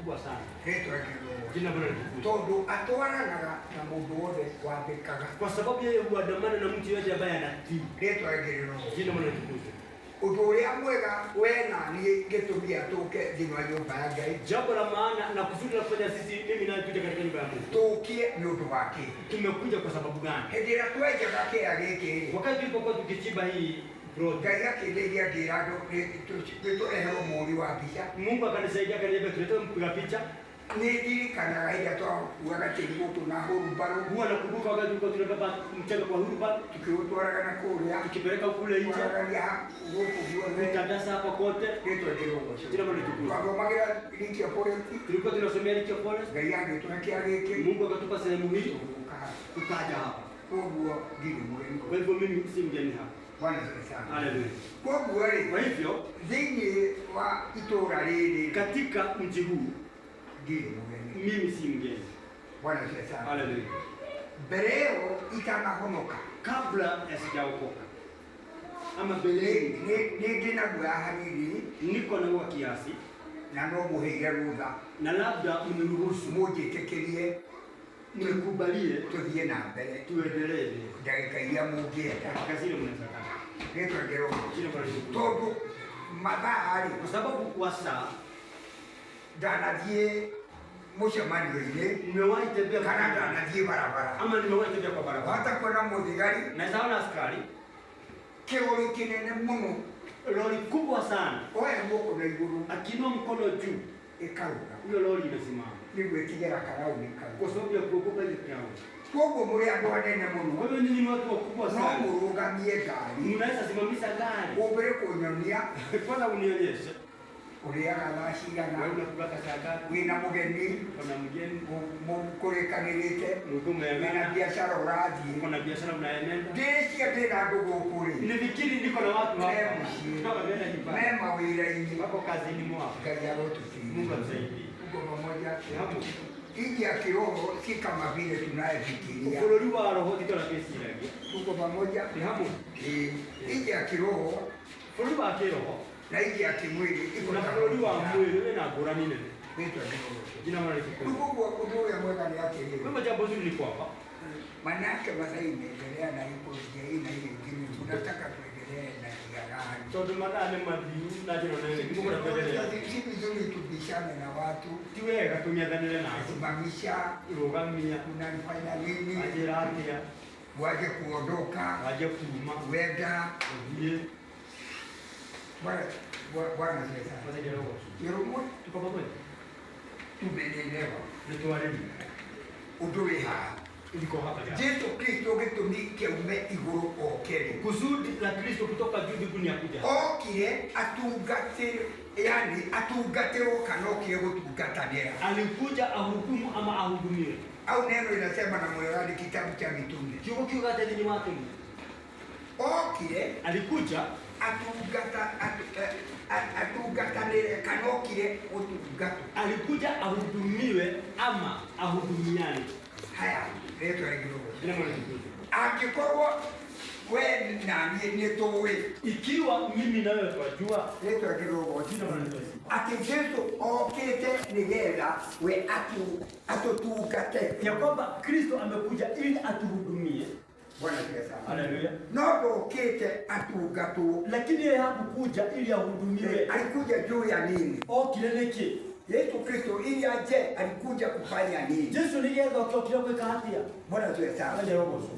kubwa sana. Jina Bwana litukuzwe. Todo atwaranaga na mundu wothe wathikaga. Kwa sababu yeye huandamana na mtu yote ambaye anatii. Jina Bwana litukuzwe. Undu uria mwega wena ni gitumia tuke thini wa nyumba ya Ngai. Jambo la maana na kusudi la kufanya sisi mimi na kuja katika nyumba ya Mungu. Tukie ni undu wake. Tumekuja kwa sababu gani? Hedira twejaga kia giki. Wakati tulipokuwa tukichimba hii road. Ngai akileria ngira tutureherwo muri wa picha. Mungu akanisaidia akaniambia tulete mpiga picha. Nĩndirikanaga hĩndĩ twakuaga tĩri gũkũ na hurumbarũ. Huwa nakumbuka wakati tulikuwa tunabeba mchanga kwa hurumbarũ tukiutwaraga na kũrĩa tukipeleka kule nje gũkũ guothe tukatasa hapa kote. Jina Bwana litukuzwe. Twathomagira Lake of Forest. Tulikuwa tunasomea Lake of Forest. Ngai agĩtũhe kĩa gĩkĩ. Mungu akatupa sehemu hii tukaja hapa. Koguo ndirĩ mũgeni. Kwa hivyo mimi si mgeni hapa. Bwana asifiwe sana. Haleluya. Koguo rĩ, kwa hivyo thĩinĩ wa itũũra rĩrĩ katika mji huu mimi si mgeni. Bwana asifiwe sana. Haleluya. Mbere ĩyo itanahonoka, kabla ya sijaokoka ama mbeleni, nĩ na guoya hanini, niko na huwa kiasi na no mũheire rutha na labda mniruhusu mũnjĩtĩkĩrie nikubalie tuthiĩ na mbere, tuendelee ndagĩka iria mũngĩenda kazi ile mnataka. Nĩtwengerwo Jina Bwana litukuzwe. tondũ mathaa kwa sababu kwa saa ndanathiĩ mũcemanio-inĩ, nimewahi tembea kana ndanathiĩ barabara, ama nimewahi tembea kwa barabara, hata kwenda mũthigari naweza ona askari kĩrori kĩnene mũno, lori kubwa sana, oya guoko na igũrũ, akinua mkono juu, ĩkaruga, hiyo lori inasimama nĩguo ĩtigĩra karauni kau, kwa sababu ya kuogopa ile kiao. Koguo mũrĩ andũ anene mũno, kwa hiyo nyinyi ni watu wakubwa sana, no mũrũgamie ngari, mnaweza simamisha gari, ũmbĩre kũnyonia, kwanza unionyeshe ũrĩaga thaa cigana, wewe unakula saa ngapi, wĩna mũgeni, kuna mgeni, mũkũrĩkanĩrĩte, wĩna biashara ũrathiĩ, kuna biashara unaenenda. ndĩcia ndĩna andũ gũkũ rĩ, nilifikiri niko na watu hapa kutoka me mawĩra-inĩ, wako kazini mwao. Ngai arotũteithia. Mungu atusaidie. Tuko pamoja Hapo nchi ya kiroho si kama vile tunayefikiria. ufunuo wa roho ndio tunakisikia. Tuko pamoja Hapo nchi ya kiroho, ufunuo wa kiroho na nchi ya kimwili iko na ufunuo wa mwili na bora nini? Vitu hivyo. Jina Bwana litukuzwe. Kwa kutoa ya mweka ni yake hiyo. Kama jambo zuri liko hapa. Maana yake basi imeendelea na iko hii na ile nyingine. Tunataka tuendelee na gani? Todo madame madiu na jina na Mungu kuna kuendelea. Si vizuri tubishane na watu. Tiweka tumiadhanile na kusimamisha rogamia unanifanya nini? ajiratia waje kuondoka, waje kuuma wenda ndiye Bwana sasa. Yeromo tuko pamoja. Tumeelewa. Nituareni. Uduri ha. Niko hapa jana. Yesu Kristo gitumi kiume iguru okere. Kusudi la Kristo kutoka juu mbinguni akuja. Okire atungatire, yani atungatiro kanokire gutungatanira. Alikuja ahudumu ama ahudumiwe. Au neno inasema na Morali kitabu cha mitume. Kiko kiugata ni watu. Okire alikuja atungatanire kanokire gutungatu. Alikuja ahudumiwe ama ahudumiane. Haya, leto ingiro. Ina maana nini? Akikorwa wewe nani ni towe. Ikiwa mimi na wewe tunajua leto ingiro jina maana nini? Ati Yesu okete nigetha we atutungate. Ya kwamba Kristo amekuja ili atuhudumie. Bwana Yesu. Haleluya. Nobo okete atungatu. Lakini yeye hakukuja ili ahudumiwe. Alikuja juu ya nini? Kileleke. Yesu Kristo ili aje alikuja kufanya nini? Yesu ni yeye akiwa kuweka hatia. Bwana Yesu.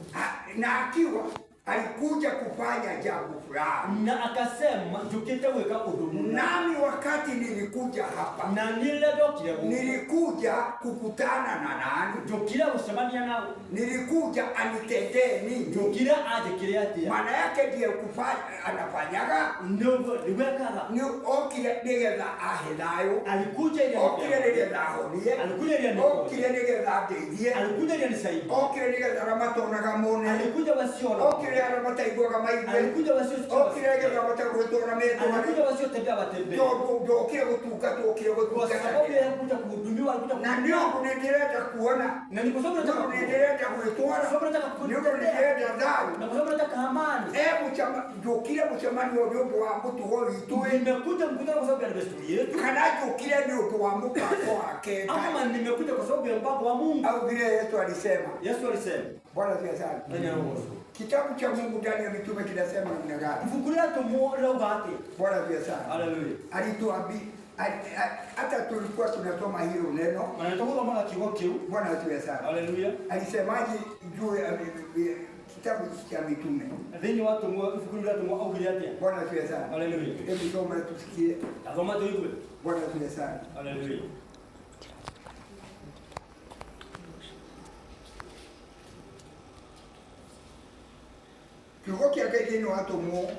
Na akiwa alikuja kufanya jambo fulani. Na akasema jukete weka hudumu. Nami wakati nilikuja hapa. Na nile dokile. Nilikuja kukutana na nani? Jukila usemania nao. Nilikuja anitendee nini? Jukila aje kile hatia. Maana yake ndiye kufanya anafanyaga. Ndio liwekaga. Ni okile nigetha ahelayo. Alikuja ile. Okile nigetha ahonie. Alikuja ile. Okile nigetha ateithie. Alikuja ile nisaidie. Okile nigetha ramatonaga mone. Alikuja wasiona. Okile ramataigwaga maithe. Alikuja wasiosikia. Okile nigetha batagwetona metona. Alikuja wasiotembea batembea. Ndio okile gutungata okile gutungata. Kwa sababu ya kuja kuhudumia ndio alikuja na ndio kuendelea kuona na ni kwa sababu nataka kuendelea kuitwara kwa sababu nataka ndio kuendelea dao na kwa sababu nataka amani. Chama ndio kile mchamani wa ndio wa mtu wao itwe Nimekuja mkutano kwa sababu ya desturi yetu. Kanacho kile ndio wa mtu wake. Ama nimekuja kwa sababu ya mpango wa Mungu. Au vile Yesu alisema. Yesu alisema. Bwana asifiwe. Ndani ya roho. Kitabu cha Mungu ndani ya mitume kinasema namna gani? Fungulia tomo ugate. Bwana asifiwe. Haleluya. Alituambia hata tulikuwa tunasoma hilo neno. Anatoka mara kiwokio. Bwana asifiwe sana. Haleluya. Alisemaje juu ya kitabu cha mitume? Then watu mwakufungulia tomo au giliatia. Bwana asifiwe sana. Haleluya. Hebu soma tusikie. Tazama tu hivyo. Bwana asifiwe sana. Haleluya. Kiugo kia Ngai ni watu mo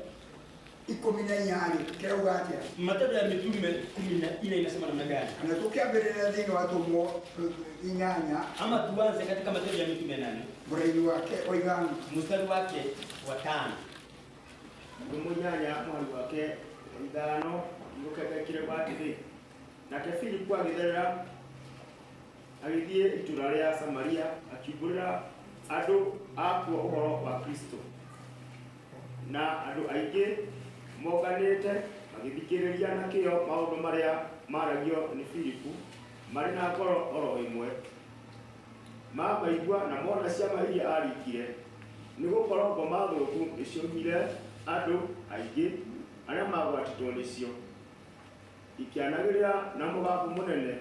18 kirauga atia. Matendo ya Mitume 14 inasema namna gani? Anatokea mbele ya dhini watu mo 8 ama tuanze katika Matendo ya Mitume 8 mstari wake oigana mstari wake wa 5. Umunyanya mwana wake ithano igokaga kire bathithi nake Filipu agitherera agithie itura ria Samaria akibulira andu akuo uhoro wa Kristo na andu aingi moganite magithikiriria na kio maundu maria maragio ni Filipu mari na ngoro oro imwe maigua na mona ciama iria arikire nigukorwo ngoma thuku iciohire andu aingi aria magwatitwo nicio ikianagirira na mugambo munene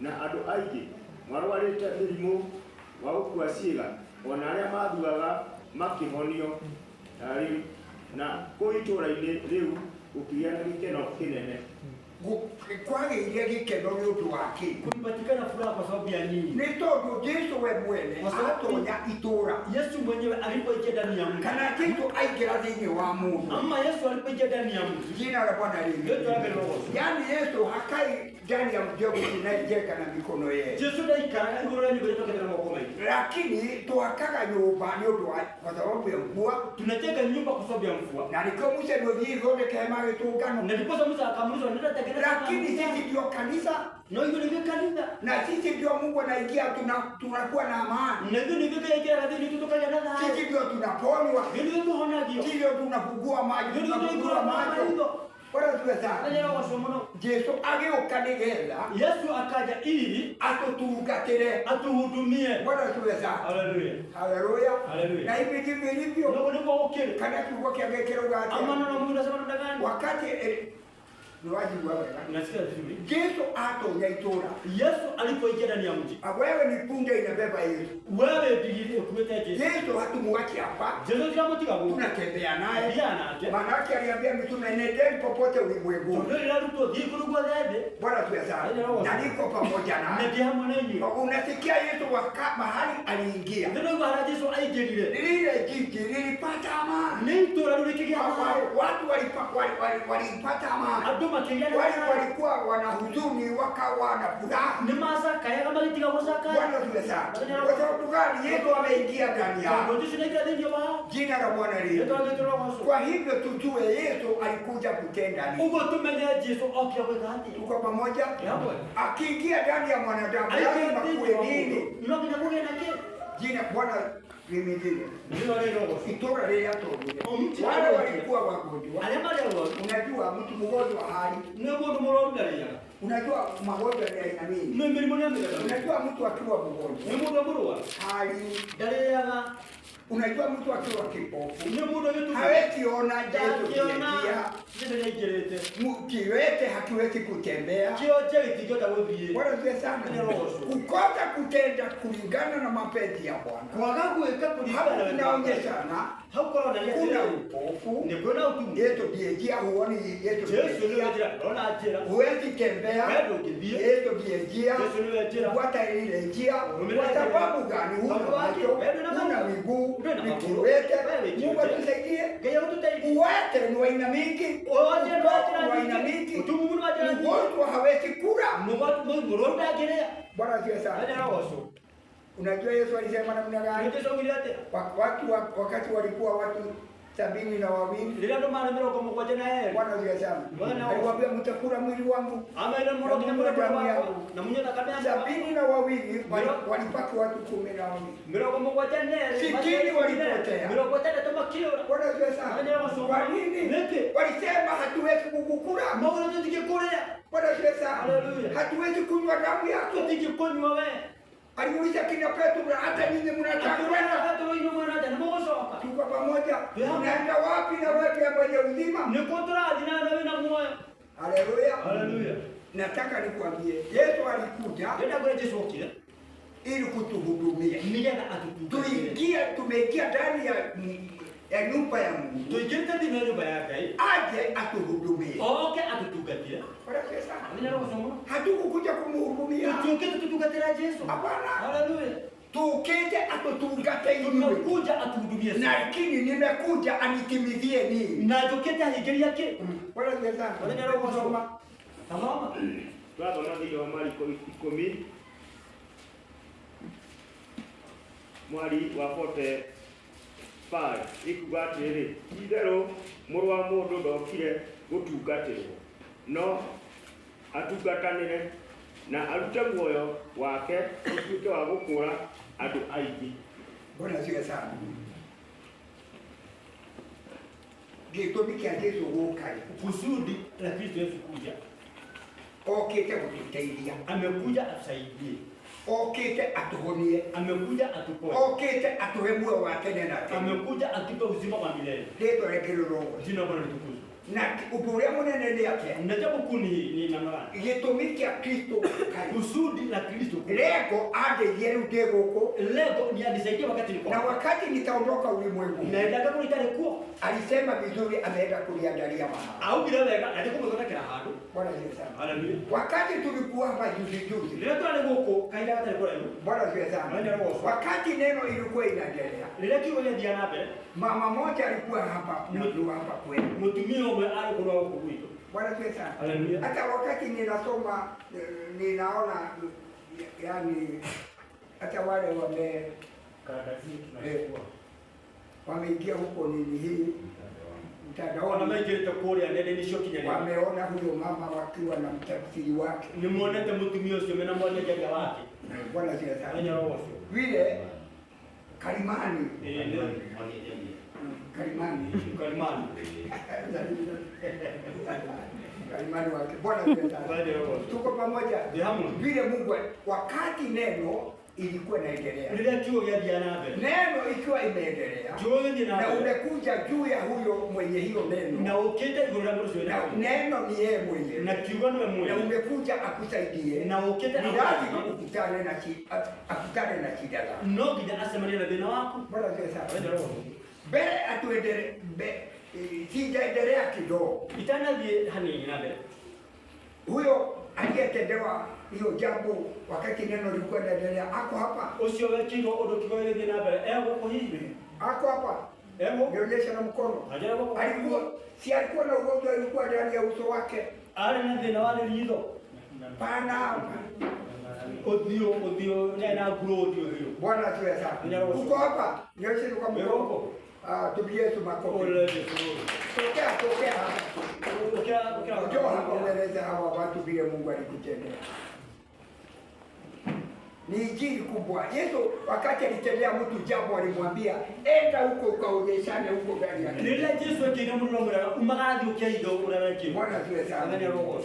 na andu aingi marwarite mirimu wa gukua ciiga ona aria mathuaga makihonio na kuitura-ini riu ukigia na gikeno kinene kwagĩire gĩkeno nĩ ũndũ wake kulipatikana furaha kwa sababu ya nini? Nĩ tondũ Jesũ we mwene atonya itũũra. Yesu mwenyewe alipoingia ndani ya mtu. Kana Jesũ aingĩra thĩinĩ wa mũndũ. Ama Yesu alipoingia ndani ya mtu. Jina la Bwana litukuzwe. Yaani Yesu hakai ndani ya mjengo tunajenga na mikono yetu. Yesu ndaikara iguru ya nyumba itoke na mkono yetu. Lakini twakaga nyumba nĩ ũndũ wa kwa sababu ya mvua. Tunajenga nyumba kwa sababu ya mvua. Na niko Musa ndio thondeke hema gĩtũngano. Na ndipo Musa akaamuru ndio tengeneza. Lakini sisi ndio kanisa. Na hiyo ndio kanisa. Na sisi ndio Mungu anaingia tunakuwa na amani. Na hiyo ndio kaingia kadini tutokaje na dhambi. Sisi ndio tunaponywa. Ndio tunaonagio. Sisi ndio tunafungua maji. Tunafungua maji. Bwana tuweza. Ndio kwa somo. Yesu ageuka nigetha. Yesu akaja ili atutungatire, atuhudumie. Bwana tuweza. Haleluya. Haleluya. Haleluya. Na hivi ndivyo ilivyo. Ndio ndio ukiri. Kana kiugo kia gekero gati. Ama na Mungu anasema namna gani? Wakati ni wajibu wao. Unasikia vizuri? Yesu atonya itũũra. Yesu alipoingia ndani ya mji. Wewe ni punde inabeba Yesu. Wewe digiri kumeta Yesu. Yesu hatumwachi hapa. Yesu kama mtu wangu. Tunatembea naye. Yeye maana yake aliambia mitume nendeni popote ulimwenguni. Ndio ile ruto dhikuru kwa dede. Bwana tuweza. Na niko pamoja naye. Ndio hapo nini? Unasikia Yesu mahali aliingia. Ndio kwa Yesu aigirire. Lile jiji lilipata amani. Ni tora lulikigia amani. Watu walipata amani. Walikuwa wana huzuni wakawa na furaha. Ni masaka ya kama litika wasaka. Bwana tuweza. Kwa sababu gani? Yesu ameingia ndani yao. Ndio tunaita ndio wao. Jina la Bwana litukuzwe. Kwa hivyo tujue Yesu alikuja kutenda nini. Ugo tumenye Yesu okia kwa hadi. Tuko pamoja? Yapo. Akiingia ndani ya mwanadamu lazima kuwe nini? Ndio kinakuwa na kile. Jina Bwana limejina. Ndio leo. Itora leo yatoje. Wale walikuwa wagonjwa. Alemale wao. Unajua mtu mgonjwa hali. Ni mtu mgonjwa ya. Unajua magonjwa ni aina nini? Ni mimi mwenyewe. Unajua mtu akiwa mgonjwa. Ni mtu mgonjwa. Hali. Dalea. Unajua mtu akiwa kipofu. Ni mtu wetu. Hawezi ona Yesu kuingia. Ndio naijerete. Kiwete hakiwezi kutembea. Kio cheti kio tawebie. Bwana ndiye sana. Kukosa kutenda kulingana na mapenzi ya Bwana. Kwa gagu eka kulingana na inaonyeshana haukora na kuna upofu. Ni kuna utumu. Yesu ndiye njia huoni Yesu. Yesu ndiye njia. Ona ajira. Huwezi tembea. Wewe ukimbie. Yesu ndiye njia. Yesu ndiye njia. Fuata ile njia. Kwa sababu gani? Huna macho. Huna miguu. Ni kiwete. Mungu atusaidie. Gaya ututai. Uwete ni aina mingi. Oje ni aina mingi. Utumu munu wajira. Mgonjwa hawezi kula. Mgonjwa agelea. Bwana asifiwe sana. Unajua Yesu alisema namna gani? Wakati walikuwa watu 72. Lila ndo maana mimi kwa mkoja na yeye. Bwana yasema. Aliwaambia mtakula mwili wangu. Ama ile mlo kinamla damu yangu. Na mwenye takabia 72 walipata watu 12. Mimi kwa mkoja na yeye. 60 walipotea. Mimi kwa tena toma kilo. Bwana yasema. Kwa nini? Walisema hatuwezi kukukula. Mbona tunataka kula? Bwana yasema. Hatuwezi kunywa damu yako. Tunataka kunywa wewe. Aliuliza kina Petro, hata nyinyi mnataka kwenda? Tuko pamoja. Unaenda wapi na wewe ambaye uzima? Haleluya. Haleluya. Nataka nikwambie, Yesu alikuja ili kutuhudumia. Tumeingia ndani ya nyumba ya Mungu. Aje atuhudumie. Hatukukuja kumhudumia. Hapana. Tukete atutungate tumekuja atuhudumie. Lakini nimekuja anitimizie nini? Na tukete higeri yake. Bwana Yesu. Soma. Tamama. Tunaona ndio Marko 10. Mwari wa 45 ikugatire itherũ mũrũ wa mũndũ ndokire gũtungatĩrwo no atungatanĩre na arute muoyo wake ũtuĩke wa gũkũũra andũ aingĩ. Bwana asifiwe sana. Gĩtũmi kĩa Jesũ gũka kusudi la Kristo Yesu kuja. Okĩte gũtũteithia. Amekuja atusaidie. Okĩte atuhonie. Amekuja atupoe. Okĩte atuhe muoyo wa tene na tene. Amekuja atupe uzima wa milele. Rĩtwa rĩake rĩrogwo. Jina Bwana litukuzwe. Na ũndũ ũrĩa mũnene nĩ atĩ na jambo kuu ni namna gani? Gĩtũmi kĩa Kristo kusudi la Kristo lengo andeithie rĩu ndĩ gũkũ. Lengo ni anisaidie wakati niko. Na wakati nitaondoka ulimwengu. Naenda kule italikuwa. Alisema vizuri ameenda kuliandalia mahali. Au bila wega atakuwa kutoka kila hado. Bwana Yesu sana. Haleluya. Wakati tulikuwa hapa juzi. Leo tunale huko kaida hata ilikuwa hiyo. Bwana Yesu sana. Wakati neno ilikuwa inaendelea. Leo kiwa ya Diana be. Mama moja alikuwa hapa mtu hapa kwetu. Mtumio mwe alikuwa huko huko. Bwana Yesu sana. Haleluya. Hata wakati ninasoma ninaona yani hata wale wame karatasi tunachukua. Wameingia huko nini hii mtandaoni wameingia kule ndio ni shoki nyanya. Wameona huyo mama wakiwa na mtafsiri wake. Ni muonete mtumio sio mena mmoja jaji wake. Bwana Yesu sana. Anya roho. Vile Kalimani. Kalimani. Kalimani wake. Bwana Yesu sana. Tuko pamoja. Vile Mungu wakati neno ilikuwa inaendelea. Neno ikiwa imeendelea. Na umekuja juu ya huyo mwenye hiyo neno. Na neno ni yeye mwenyewe. Na umekuja akusaidie. Ni lazima ukutane na shida zako. Bwana Yesu sana. Mbele atuendelee. Sijaendelea kidogo. Huyo aliyetendewa hiyo jambo wakati neno lilikuwa linaendelea ako hapa. Ako hapa. Nionyesha na mkono. Alikuwa na ugonjwa ulikuwa ndani ya uso wake. Pana. Odio nena grodio. Bwana asifiwe sana. Uko hapa. Nionyesha kwa mkono. Tupigie Yesu makofi. Tokea hapa. Njoo hapa ueleze hawa watu vile Mungu alikutendea. Ni injili kubwa. Yesu wakati alitendea mtu jambo alimwambia enda huko ukaonyeshane huko ndani yake. Nile Yesu akina mlo mra umagadi ukiaido unaweke. Bwana asifiwe sana. Ndani ya roho.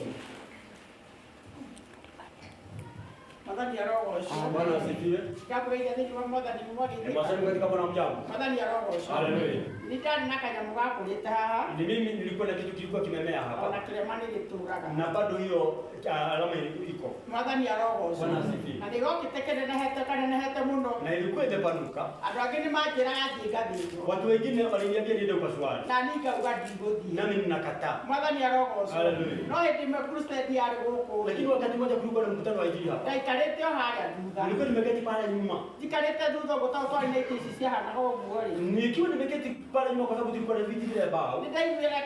Madhani ya roho. Bwana asifiwe. Jambo hili ni kwa madhani mmoja. Ni maswali katika Bwana mjambo. Madhani ya roho. Haleluya. Nitani naka jamu wako leta. Ni mimi nilikuwa na kitu kilikuwa kimemea hapa. Na kilemani lituraga. Na bado hiyo alama iko. Madhani ya roho. Bwana asifiwe. Na ndio kitekele na hata mundo. Na ilikuwa itapanuka. Adwageni majira ajigathi. Watu wengine waliniambia niende kwa swali. Na nika ugadibodi. Nami ninakataa. Madhani ya roho. Haleluya. No eti Kristo ndiye alikuwa. Lakini wakati mmoja kulikuwa na mkutano wa injili hapa. Jikarete haria thutha. Nilikuwa nimeketi pale nyuma. Jikarete thutha gũtaũtwa nĩ itĩ ici ciahana ũguo rĩ. Nikiwa nimeketi pale nyuma kwa sababu tulikuwa na viti vile bao. Nĩndaiguire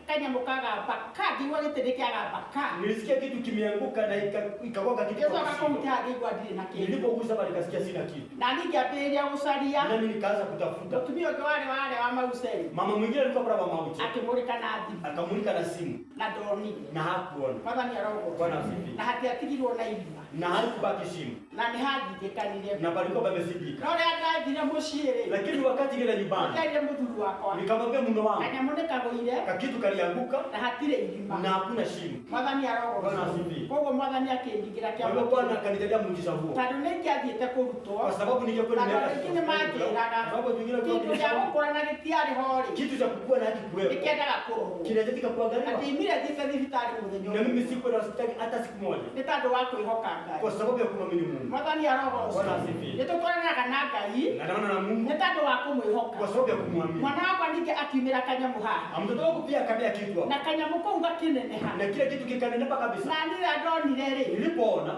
kanyamũ kagamba kadigua gĩtĩ kĩagamba ka. Nilisikia kitu kimeanguka na ikagonga kitu. Yesu akakomtea ngĩigua ndirĩ na kĩndũ. Nilipogusa pale nikasikia sina kitu. Na ningĩambĩrĩria gũcaria. Nami nikaanza kutafuta. Mũtumia ũngĩ warĩ wa Mauseri. Mama mwingine alikuwa pale wa mauti. Akĩmũrĩka na thimũ. Akamulika na simu. Na ndonire. Na hakuona. Mwathani arogocwo. Bwana asifiwe. Na hatiatigirwo na irima. Na haikubaki simu. Na nĩ hathithĩkanire. Na palikuwa pamezidika. No rĩrĩa ndathire mũciĩ rĩ. Lakini wakati nile nyumbani. Ndaire mũthuri wakwa. Nikamwambia mume wangu. Kanyamũ nĩ kagũire. Kakitu kalianguka. Na hatirĩ irima. Na hakuna simu. Mwathani arogocwo. Bwana asifiwe. Koguo Mwathani akĩndigĩra Kwa hiyo Bwana akanitendea muujiza huo. Tondũ nĩngĩathiĩte kũrutwo. Kwa sababu ningekuwa nimeenda. Ningĩ manjĩraga. Sababu nyingine Kĩndũ gĩa gũkũra na gĩtiarĩ ho rĩ. kitu cha kukua na haki kuwepo. Nĩkĩendaga kũrorwo. Kinahitajika kuangaliwa. Atĩ imire thiĩte thibitarĩ mũthenya Na mimi sikwenda hospitali hata siku moja. nĩ tondũ wa kwĩhoka Ngai. Kwa sababu ya kumwamini Mungu. Mwathani arogocwo. Bwana asifiwe. Nĩtũtwaranaga na Ngai. Natamana na Mungu. Nĩ tondũ wa kũmwĩhoka. Kwa sababu ya kumwamini. Mwana wakwa ningĩ akiumĩra kanyamũ haha. Mtoto wangu pia akamea kitu hapo. Na kanyamũ kau gakĩneneha. Na kile kitu kikanenepa kabisa. Na rĩrĩa ndonire rĩ. Nilipoona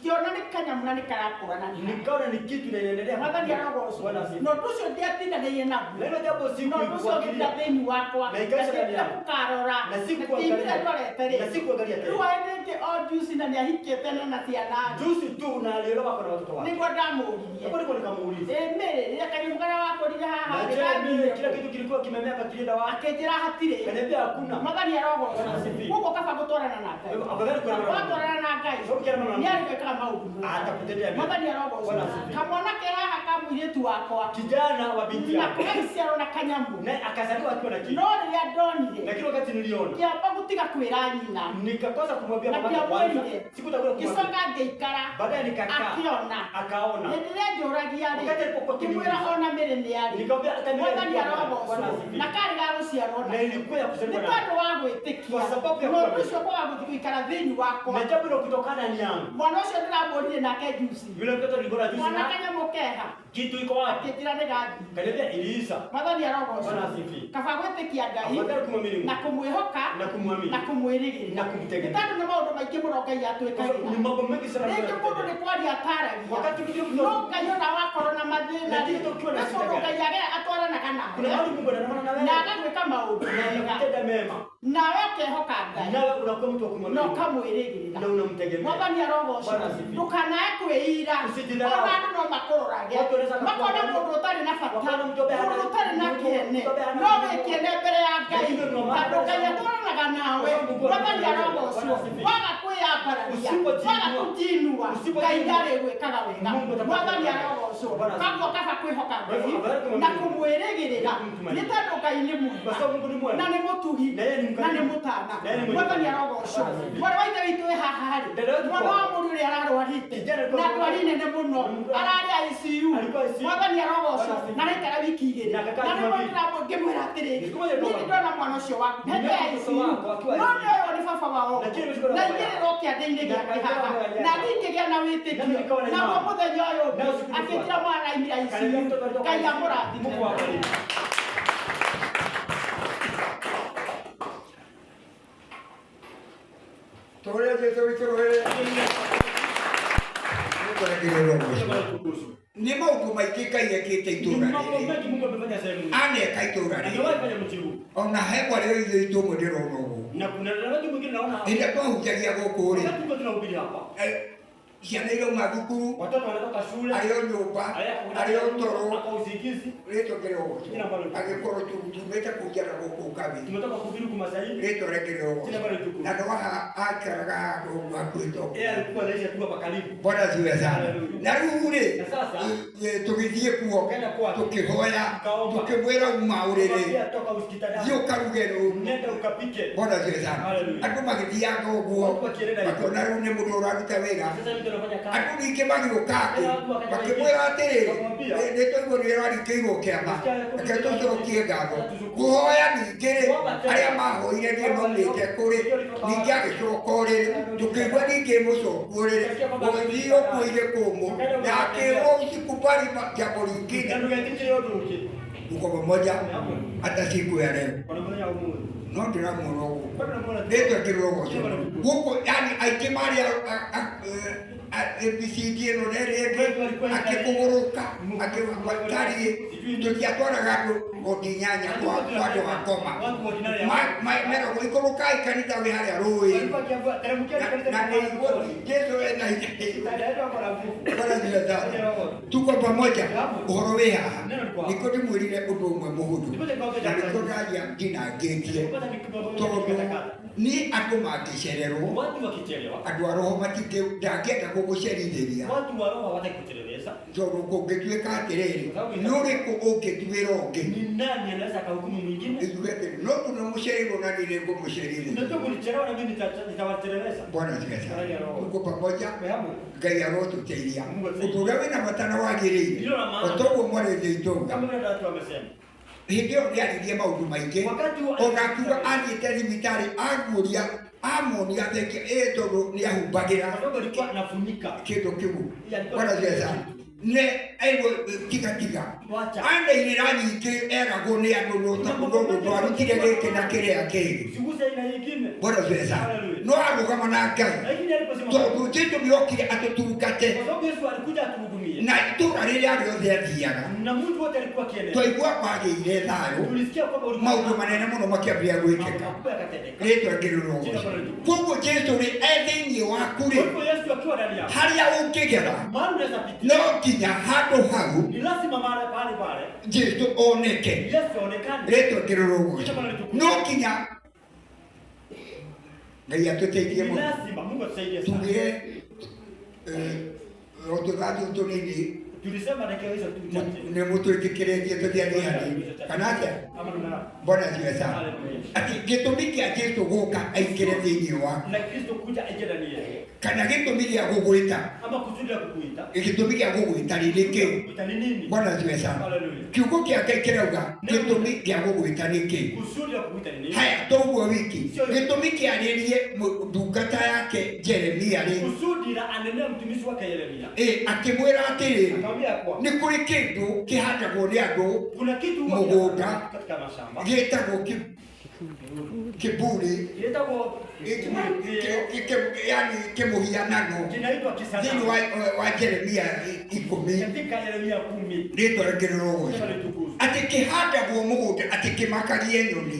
ngĩona nĩ kanyamũ na nĩ karakũra na nikaona ni kitu inaendelea. Mwathani arogocwo. Bwana asifiwe. Na ũndũ ũcio ndiatindanĩirie naguo. Na hilo jambo Na ũndũ ũcio sikuangalia. ngĩta thĩinĩ wakwa. Na ikaisha ndani yangu. Gũkarora. Na sikuangalia. Ngĩimire ndorete rĩ. Na sikuangalia tena. Rĩu hĩndĩ ĩngĩ o juici na nĩahikĩte na ciana. Juzi tu na alielewa kwa watoto wake. Nĩguo ndamũririe. Hapo ndipo nikamuuliza. Mĩrĩ rĩrĩa kanyamũ karĩa wakũrire haha Na je, mimi kila kitu kilikuwa kimemea kakienda wapi? akĩnjĩra hatirĩ. Kaniambia hakuna. Mwathani arogocwo. Bwana asifiwe. Koguo kaba gũtwarana na Ngai. Afadhali kwa Watwarana na Ngai. Sababu kila mama Nĩarĩgwĩkaga maũndũ mega. atakutendea mema. Mwathani arogocwo. Bwana asifiwe. Kamwana ke haha ka mũirĩtu wakwa. Kijana wa binti Na yake. kũgaiciarwo na kanyamũ. Naye akazaliwa akiwa na kitu. No rĩrĩa ndonire. Na kile wakati niliona. Ngĩamba gũtiga kwĩra nyina. Nikakosa kumwambia Na mama kwanza. ndiamwĩrire. Sikutakuwa kumwambia. Gĩcoka ngĩikara. Baadaye nikakaa. Akĩona. Akaona. Hĩndĩ ĩrĩa njũragia rĩ. Wakati alipokuwa ngĩmwĩra ona mĩrĩ nĩ arĩ. Nikamwambia hata mimi Mwathani nilikuwa arogocwo. Bwana asifiwe. Na karĩ ga gũciarwo Na na. ilikuwa ya Nĩ kuzaliwa na. tondũ wa gwĩtĩkia. Kwa sababu ya Na ũndũ kuamini. ũcio kwaga gũthiĩ gũikara thĩinĩ wakwa. Na jambo hilo kutokana ni yangu. Mwana ũcio ndĩramwonire nake juici. Yule mtoto nilikuwa juzi Mwana na kanyamũ keha. kitu iko wapi? Akĩnjĩra nĩ gathi. Kaniambia iliisha. Mwathani arogocwo. Bwana asifiwe. Kaba gwĩtĩkia Ngai. Afadhali kumwamini Na Mungu. kũmwĩhoka. Na kumwamini. Na kũmwĩrĩgĩrĩra. Na kumtegemea. Nĩ tondũ nĩ maũndũ maingĩ mũno Ngai Kwa sababu atwĩkagĩra. ni mambo mengi sana. Rĩngĩ mũndũ nĩ kwaria ataragia. Wakati mwingine No mtu Ngai ona wakorwo na mathĩna. Lakini tukiwa na Nĩ shida mũndũ gani? Ngai atwaranaga kuna nawe. mahali Mungu anaona na Na wewe. agagwĩka maũndũ Na mega. anakutenda mema. Nawe ũkehoka Ngai. Nawe unakuwa mtu wa Na kumwamini. ũkamwĩrĩgĩrĩra. Na unamtegemea. Mwathani arogocwo. Bwana asifiwe. Ndũkanae kwĩira. Usijidharau. Ona andũ no makũrorage. Watu wanaweza Makona kukuangalia. mũndũ ũtarĩ na bata. Wakaona mtu ambaye hana- Mũndũ ũtarĩ na mtu kĩene. ambaye hana- No wĩkĩene mbere ya Ngai. Lakini ndio maana- Tondũ Ngai atwaranaga nawe. Kwa sababu Mungu Mwathani anakuangalia. arogocwo. Bwana asifiwe. Waga kwĩyambararia. Usipojiinua. Waga kũjiinua. Usipojiinua. Ngai ndarĩgwĩkaga wega. Mungu atakuwa Mwathani pamoja. arogocwo. Bwana asifiwe. Kaguo kaba kwĩhoka Kwa hivyo, Ngai. afadhali kumwamini Na Mungu. kũmwĩrĩgĩrĩra. Na kumtumaini. Nĩ tondũ Ngai nĩ Kwa mwega. sababu Mungu ni mwema. Na nĩ mũtugi. Na yeye ni Na mkarimu. nĩ mũtana. Na yeye ni mwenye Mwathani huruma. arogocwo. Bwana asifiwe. Mwana wa ithe witũ wĩ haha rĩ. Dada wetu Mwana kwa- wa mũndũ ũrĩa ararwarĩte. Kijana alikuwa- Na ndwari nene mũno. Ararĩ ICU. Alikuwa ICU. Mwathani arogocwo. Bwana asifiwe. Na araikara wiki igĩrĩ. Na akakaa Na juma nĩguo mbili. ndĩramwĩra ngĩmwĩra atĩrĩrĩ. Siku moja Niĩ ndio ndona mwana ũcio waku. Hete Nimeona ICU. mtoto wako akiwa No ICU. nĩ ũyũ nĩ baba wao. Lakini umeshikwa na Na baba ingĩrĩrwo kĩande-inĩ Na gĩake akakaa haha. mbele Na yake. niĩ ngĩgĩa na Nami wĩtĩkio. nikawa na Naguo imani. mũthenya ũyũ Na usiku ũngĩ ulikuwa. akĩnjĩra mwana aimĩra Kaniambia ICU. mtoto alitoka Ngai ICU. amũrathime. Mungu awabariki. Tũũre Jesũ witũ rũrĩrĩ. Nĩtũrekereirwo mũciĩ. Nĩ maũndũ maingĩ Ngai ekĩte itũũra Ni mambo rĩrĩ. mengi Mungu amefanya sehemu hii. Aneka itũũra rĩrĩ. Amewahi fanya mji huu. Ona hekwa rĩo ithuĩ itũ ũmwe ndĩrona ũguo. Na kuna daraja mwingine naona hapa. Hĩndĩ twahunjagia gũkũ rĩ, Wakati tuko tunahubiri hapa. ciana irauma thukuru, Watoto wanatoka shule. arĩ o nyũmba, arĩ o toro, Hapa usingizi. rĩtwa kĩrĩ o gũcio. Angĩkorwo tumĩte kũnjara gũkũ kabi, Tumetoka kuhubiri kwa masahihi. rĩtwa rĩkĩrĩ o Jina gũcio. bado tuko. Na ndo haha akaraga handũ ũguo hakuhĩ to. Yeye alikuwa anaishi tu hapa karibu. Bwana asifiwe sana. Na rĩu rĩ, Na sasa tũgĩthiĩ kuo, Tukaenda kwake. tũkĩhoya, Tukaomba. tũkĩmwĩra uma ũrĩrĩ, Akamwambia toka hospitali. thiĩ ũkaruge rũru. Nenda ukapike. Bwana asifiwe sana. Hallelujah. Andũ magĩthianga ũguo, Watu wakienda hivyo. makĩona rĩu nĩ mũndũ ũraruta wĩra. Sasa mtu anafanya kazi. Andũ ningĩ magĩũka atĩ, makĩmwĩra atĩrĩrĩ, nĩtũiguo nĩ ũrarikĩirwo kĩama, reke tũcokie ngatho. Kũhoya ningĩ rĩ, arĩa mahoire niĩ maumĩte kũrĩ, ningĩ agĩcoka ũrĩrĩ, tũkĩigua ningĩ mũcoku ũrĩrĩ, gũgĩthiĩ ũkuo-inĩ kũmũ, na akĩrwo usiku mbali jambo lingine. Na tukaitikia yote uke. Tuko pamoja hata siku ya leo. Wanafanya umoja. No ndĩramwona ũguo. Bado namuona. Rĩtwa kĩrĩ ũguo. Gũkũ yani aingĩ marĩ ABCD no rege akikuguruka akiwatari tukiatwaraga gutinyanya kwa watu wakoma mero ikuruka ikanitha wi haria rui na Yesu ena tuko pamoja uhoro wi haha niko ndimwirire undu umwe muhuthu na niko ndaria ndinangitie tondu ni andu mangicererwo andu a roho ndangĩenda gũgũcerithĩria tondũ kũngĩtuĩka atĩrĩrĩ nĩ ũrĩkũ ũngĩtuĩra ũngĩ ithuĩ atĩrĩ no tunamũcererwo na nĩ ngũmũcerithĩria Bwana asifiwe. Tuko pamoja, Ngai arotũteithia ũndũ ũrĩa wĩna matana wagĩrĩire otoguo mwarĩtie itonga hĩndĩ ĩyo nĩaririe maũndũ maingĩ ona akiuga athiĩte thibitarĩ aguũria amonia thenge tondũ nĩahumbagĩra kĩndũ kĩu Bwana asifiwe. Ne aiwo tiga andeirĩra nyingĩ eragwo nĩ andũ no twarutire gĩkĩ na kĩrĩa kĩngĩ Bwana asifiwe. No arũgama na Ngai tondũ Jesũ nĩokire atũtungate na itũũra rĩrĩa rĩothe athiaga twaigua kwagĩire thayũ maũndũ manene mũno makĩambia gwĩkĩka rĩtwa ngĩrĩrwo koguo Jesũ rĩ thĩinĩ waku rĩ harĩa ũngĩgera no nginya handũ hau Jesũ oneke rĩtwa ngĩrĩrwo no nginya Ngai atũteithie mũno tugĩre ũtũgatũ tũnini nĩ mũtwĩtĩkĩrĩtie tũthianie hanini kana atĩa Bwana asifiwe sana ati gĩtũmi kĩa Jesũ gũka aikĩre thĩinĩ waku kana gĩtũmi gĩa gũgwĩta gĩtũmi gĩa gũgwĩta nĩ kĩĩ Bwana asifiwe sana kiugo kĩa Ngai kĩrauga gĩtũmi gĩa gũgwĩta nĩ kĩĩ haya toguo wiki gĩtũmi kĩarĩrie ndungata yake Jeremia rĩ akĩmwĩra atĩrĩrĩ nĩ kũrĩ kĩndũ kĩhandagwo nĩ andũ mũgũnda gĩtagwo kiburi yani kĩmũhianano thĩinĩ wa Jeremia 10 rĩtwa rĩkĩrĩrwo atĩ kĩhandagwo mũgũnda atĩ kĩmakagie nyoni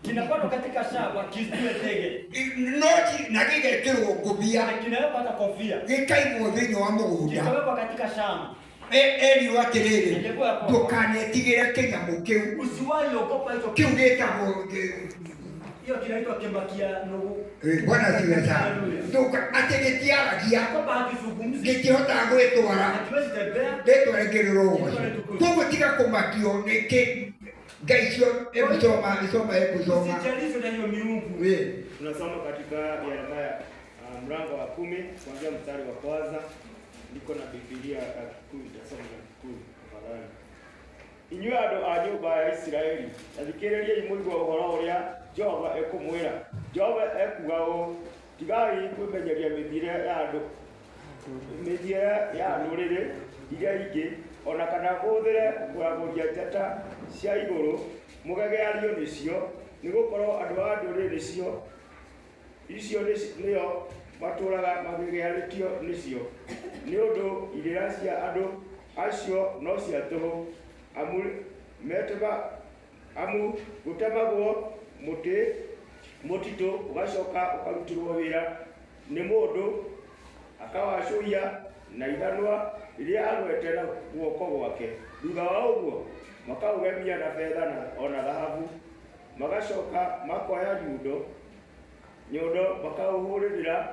kinapandwa katika shamba kisitue tege noti na gĩgekĩrwo ngũbia kinawekwa hata kofia gĩkaigwo thĩinĩ wa mũgũnda kinawekwa katika shamba eriwa atĩrĩrĩ ndũkanetigĩre kĩnyamũ kĩu usiwahi ogopa hicho kĩu gĩtagwo hiyo kinaitwa kembakia nugu Bwana asifiwe sana atĩ gĩtiaragia gĩtihotaga gwĩtwara rĩtwa rĩkĩrĩrwo koguo tiga kũmakio nĩkĩ Ngai cio soma usijalisho na hiyo miungu tunasoma katika Yeremia mlango wa 10 kuanzia mstari wa kwanza niko na Biblia ya Kikuyu tasoma na Kikuyu tafadhali inyuĩ andũ a nyũmba ya Isiraeli athikĩrĩriai mũigua ũhoro ũrĩa Jehova ekũmwĩra Jehova ekuga ũũ tigai kwĩmenyeria mĩthiĩre ya ndũrĩrĩ iria ingĩ ona kana mũhũthĩre kũragũria njata cia igũrũ mũgegeario nĩcio nĩgũkorwo andũ a ndũrĩrĩ icio nĩo matũũraga magegearĩtio nĩcio nĩ ũndũ irĩra cia andũ acio no cia tũhũ amu gũtemagwo mũtitũ ũgacoka ũkarutĩrwo wĩra nĩ mũndũ akawacũhia na ithanwa rĩrĩa agwete na guoko gwake thutha wa ũguo makaũgemia na betha ona thahabu magacoka makoya nyundo makaũhũrĩrĩra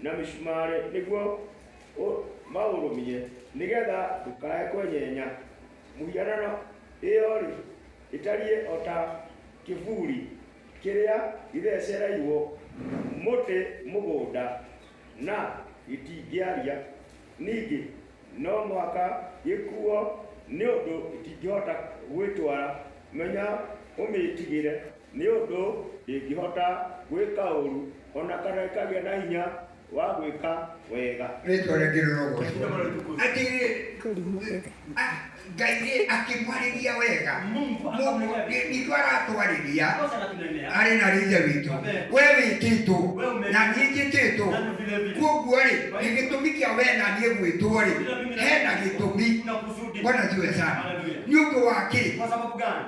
na mĩcumarĩ nĩguo maũrũmie nĩgetha ndũkae kwenyenya mũhianano ĩyo-rĩ ĩtariĩ o ta kĩburi kĩrĩa gĩthecereirwo mũtĩ mũgũnda na gĩtingĩaria ningĩ no mũhaka gĩkuo nĩ ũndũ gĩtingĩhota gwĩtwara menya ũmĩtigĩre nĩ ũndũ ndĩngĩhota gwĩka ũru ona kana ĩkagĩa na hinya wagwika wega Retwaregerero ati Ngai akimwariria wega nitwaratwarĩria arĩ na rithe witũ we wĩtĩtwo na niĩ njĩtĩtwo koguo-rĩ nĩ gĩtũmi kĩa we na niĩ gwĩtwo-rĩ hena gĩtũmi. Bwana asifiwe sana. Nĩ ũndũ wa kĩ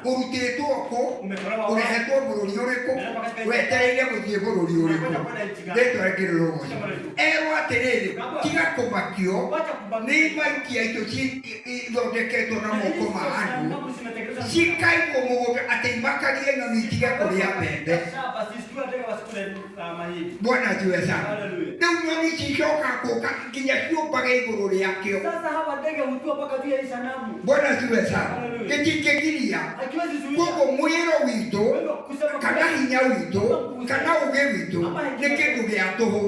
ũrutĩtwo kũ ũrehetwo bũrũri ũrĩkũ wetereire gũthiĩ bũrũri ũrĩkũ? Retwaregerero ũcio erwo atĩrĩrĩ tiga kũmakio nĩ imarukia itũ ithondeketwo na moko ma andũ cikaigwo mũgũnda atĩ imakagie nyoni itige kũrĩa mbembe. Bwana asifiwe sana. Rĩu nyoni cicoka kũũka nginya ciũmbage igũrũ rĩakĩo. Bwana asifiwe sana. Gĩtingĩgiria. Koguo mwĩro witũ kana hinya witũ kana ũũgĩ witũ nĩ kĩndũ gĩa tũhũ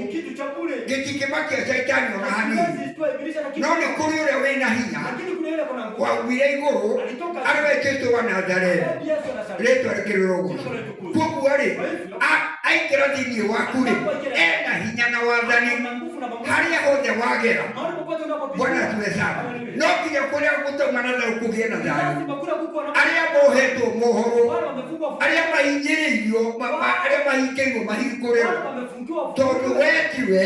gĩtingĩmakia Shaitani ona hanini. No nĩ kũrĩ ũrĩa wĩna hinya waumire igũrũ arĩ we Kristo wa Nazareti. Retwaregerero ũguo. Koguo-rĩ aingĩra thĩinĩ waku-rĩ ena hinya na wathani harĩa hothe wagera. Bwana asifiwe sana. No nginya kũrĩa gũtaumana na kũgĩe na thayũ. Arĩa mohetwo mohoro arĩa mahinyĩrĩirio arĩa mahingĩirwo mahingũrĩrwo tondũ wetiwe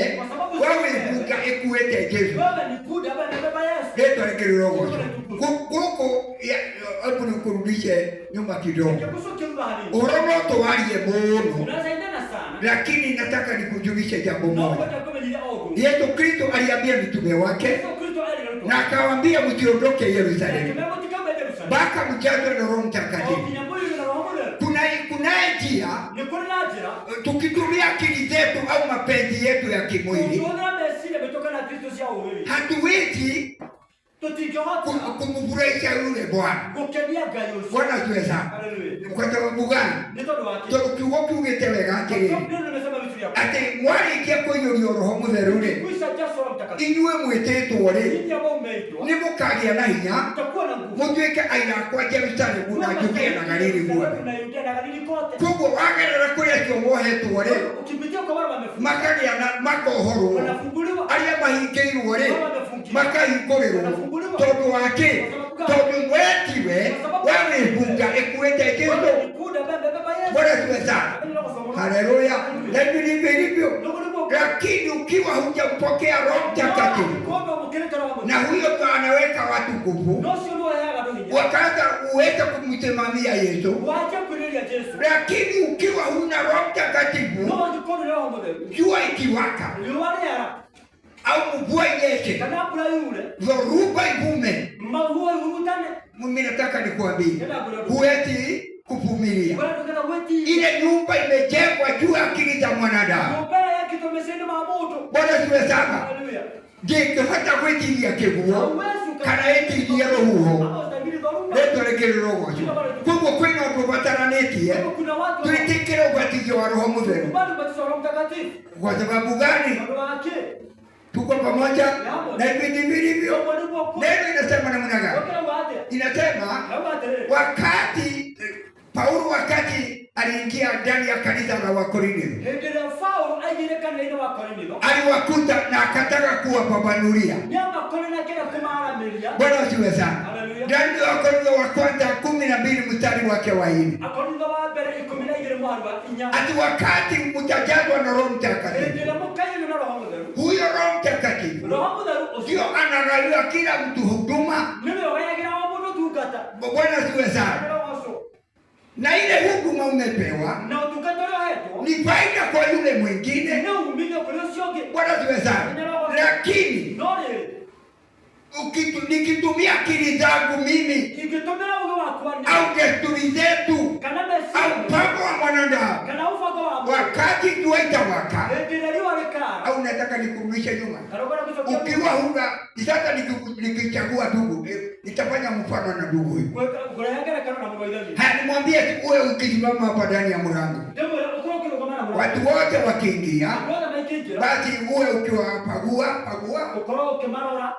we wĩhunga ĩkuĩte Jesũ. Retwaregerero ũguo. Gũkũ hebu nikurudishe nyuma kidogo. Ũhoro no tũwarie mũno lakini nataka nikujulishe jambo moja. Yesu Kristo aliambia mitume wake na akawaambia msiondoke Yerusalemu mpaka mjazwe na Roho Mtakatifu. Kuna njia tukitumia akili zetu au mapenzi yetu ya kimwili hatuwezi kumfurahisha yule Bwana. Bwana asifiwe sana. Kwa sababu gani? Tondũ kiugo kiugĩte wega atĩrĩrĩ atĩ mwarĩkia kũiyũrio Roho Mũtheru-rĩ inyuĩ mwĩtĩtwo-rĩ nĩ mũkagĩa na hinya mũtuĩke aira akwa Jerusalemu na Judea na Galili guothe. Koguo wagerera kũrĩ acio mohetwo-rĩ makagĩa na makohorwo arĩa mahingĩirwo-rĩ makahingũrĩrwo tondũ wa kĩ? Tondũ wetiwe we wĩhunga ĩkuĩte Jesũ. Bwana asifiwe sana. Haleluya. Na ndivyo ilivyo. Lakini ukiwa hujampokea Roho Mtakatifu na huyo anaweka watu nguvu wakaanza uweze kumsimamia Yesu, lakini ukiwa huna Roho Mtakatifu jua ikiwaka au mvua inyeshe dhoruba ivume, mimi nataka nikuambie huwezi kuvumilia. Ile nyumba imejengwa juu ya akili za mwanadamu. Bwana asifiwe sana. Je, hata kwetiria kiguo kana etiria roho retwaregerero ũcio. Koguo kwĩna ũndũ bataranĩtie twĩtĩkĩre ũbatithio wa Roho Mũtheru. Kwa sababu gani? Tuko pamoja na hivi vilivyo. Neno inasema namna gani? Inasema wakati Paulo aliingia ndani ya kanisa la Wakorintho, aliwakuta na akataka kuwapambanulia. Bwana asifiwe sana. Ndani ya Wakorintho wa kwanza 12 mstari wake wa 4. Ati wakati mtajazwa na Roho Mtakatifu, huyo Roho Mtakatifu ndio anagawiwa kila mtu huduma. Bwana asifiwe sana. Na ile huduma umepewa ni faida kwa yule mwingine. Bwana asifiwe sana. Lakini nikitumia akili zangu mimi au desturi zetu au mpango wa mwanadamu, wakati jua itawaka au nataka nikurudishe nyuma, ukiwa huna sasa, nikichagua ndugu nitafanya mfano na ndugu huyu. Nimwambie uwe ukisimama hapa ndani ya mlango, watu wote wakiingia, basi uwe ukiwa pagua.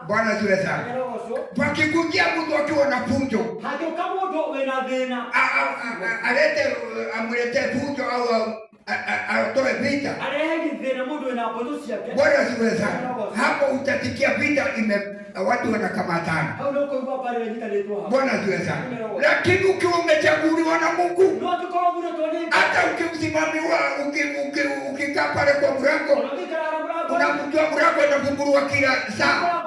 Bwana asifiwe sana. Pakikujia mtu akiwa na fujo, amlete fujo au atoe vita. Bwana asifiwe sana. Hapo utatikia vita watu wanakamatana. Bwana asifiwe sana. Lakini ukiwa umechaguliwa na Mungu, hata ukimsimamiwa, ukikaa pale kwa mlango, unamjua mlango unafunguliwa kila saa.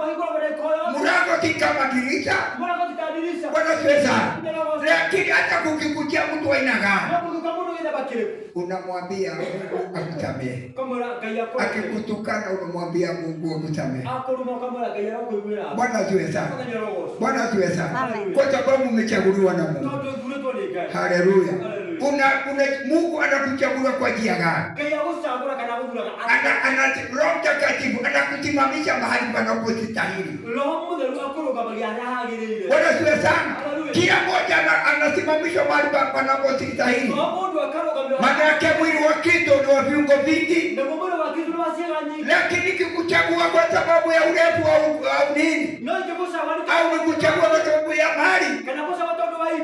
Mlango si kama dirisha. Bwana asifiwe sana. Lakini hata kukikutia mtu aina gani, unamwambia Mungu akusamehe. Akikutukana unamwambia Mungu akusamehe. Bwana asifiwe sana. Bwana asifiwe sana. Kwa sababu umechaguliwa na Mungu. Haleluya. Mungu anakuchagua kwa njia gani? Roho Mtakatifu anakusimamisha mahali panapostahili. Bwana asifiwe sana. Kila mmoja anasimamishwa mahali panapostahili. Maana yake mwili wa Kristo ni wa viungo vingi. Lakini kikuchagua kwa sababu ya urefu au nini? Au nikuchagua kwa sababu ya mali?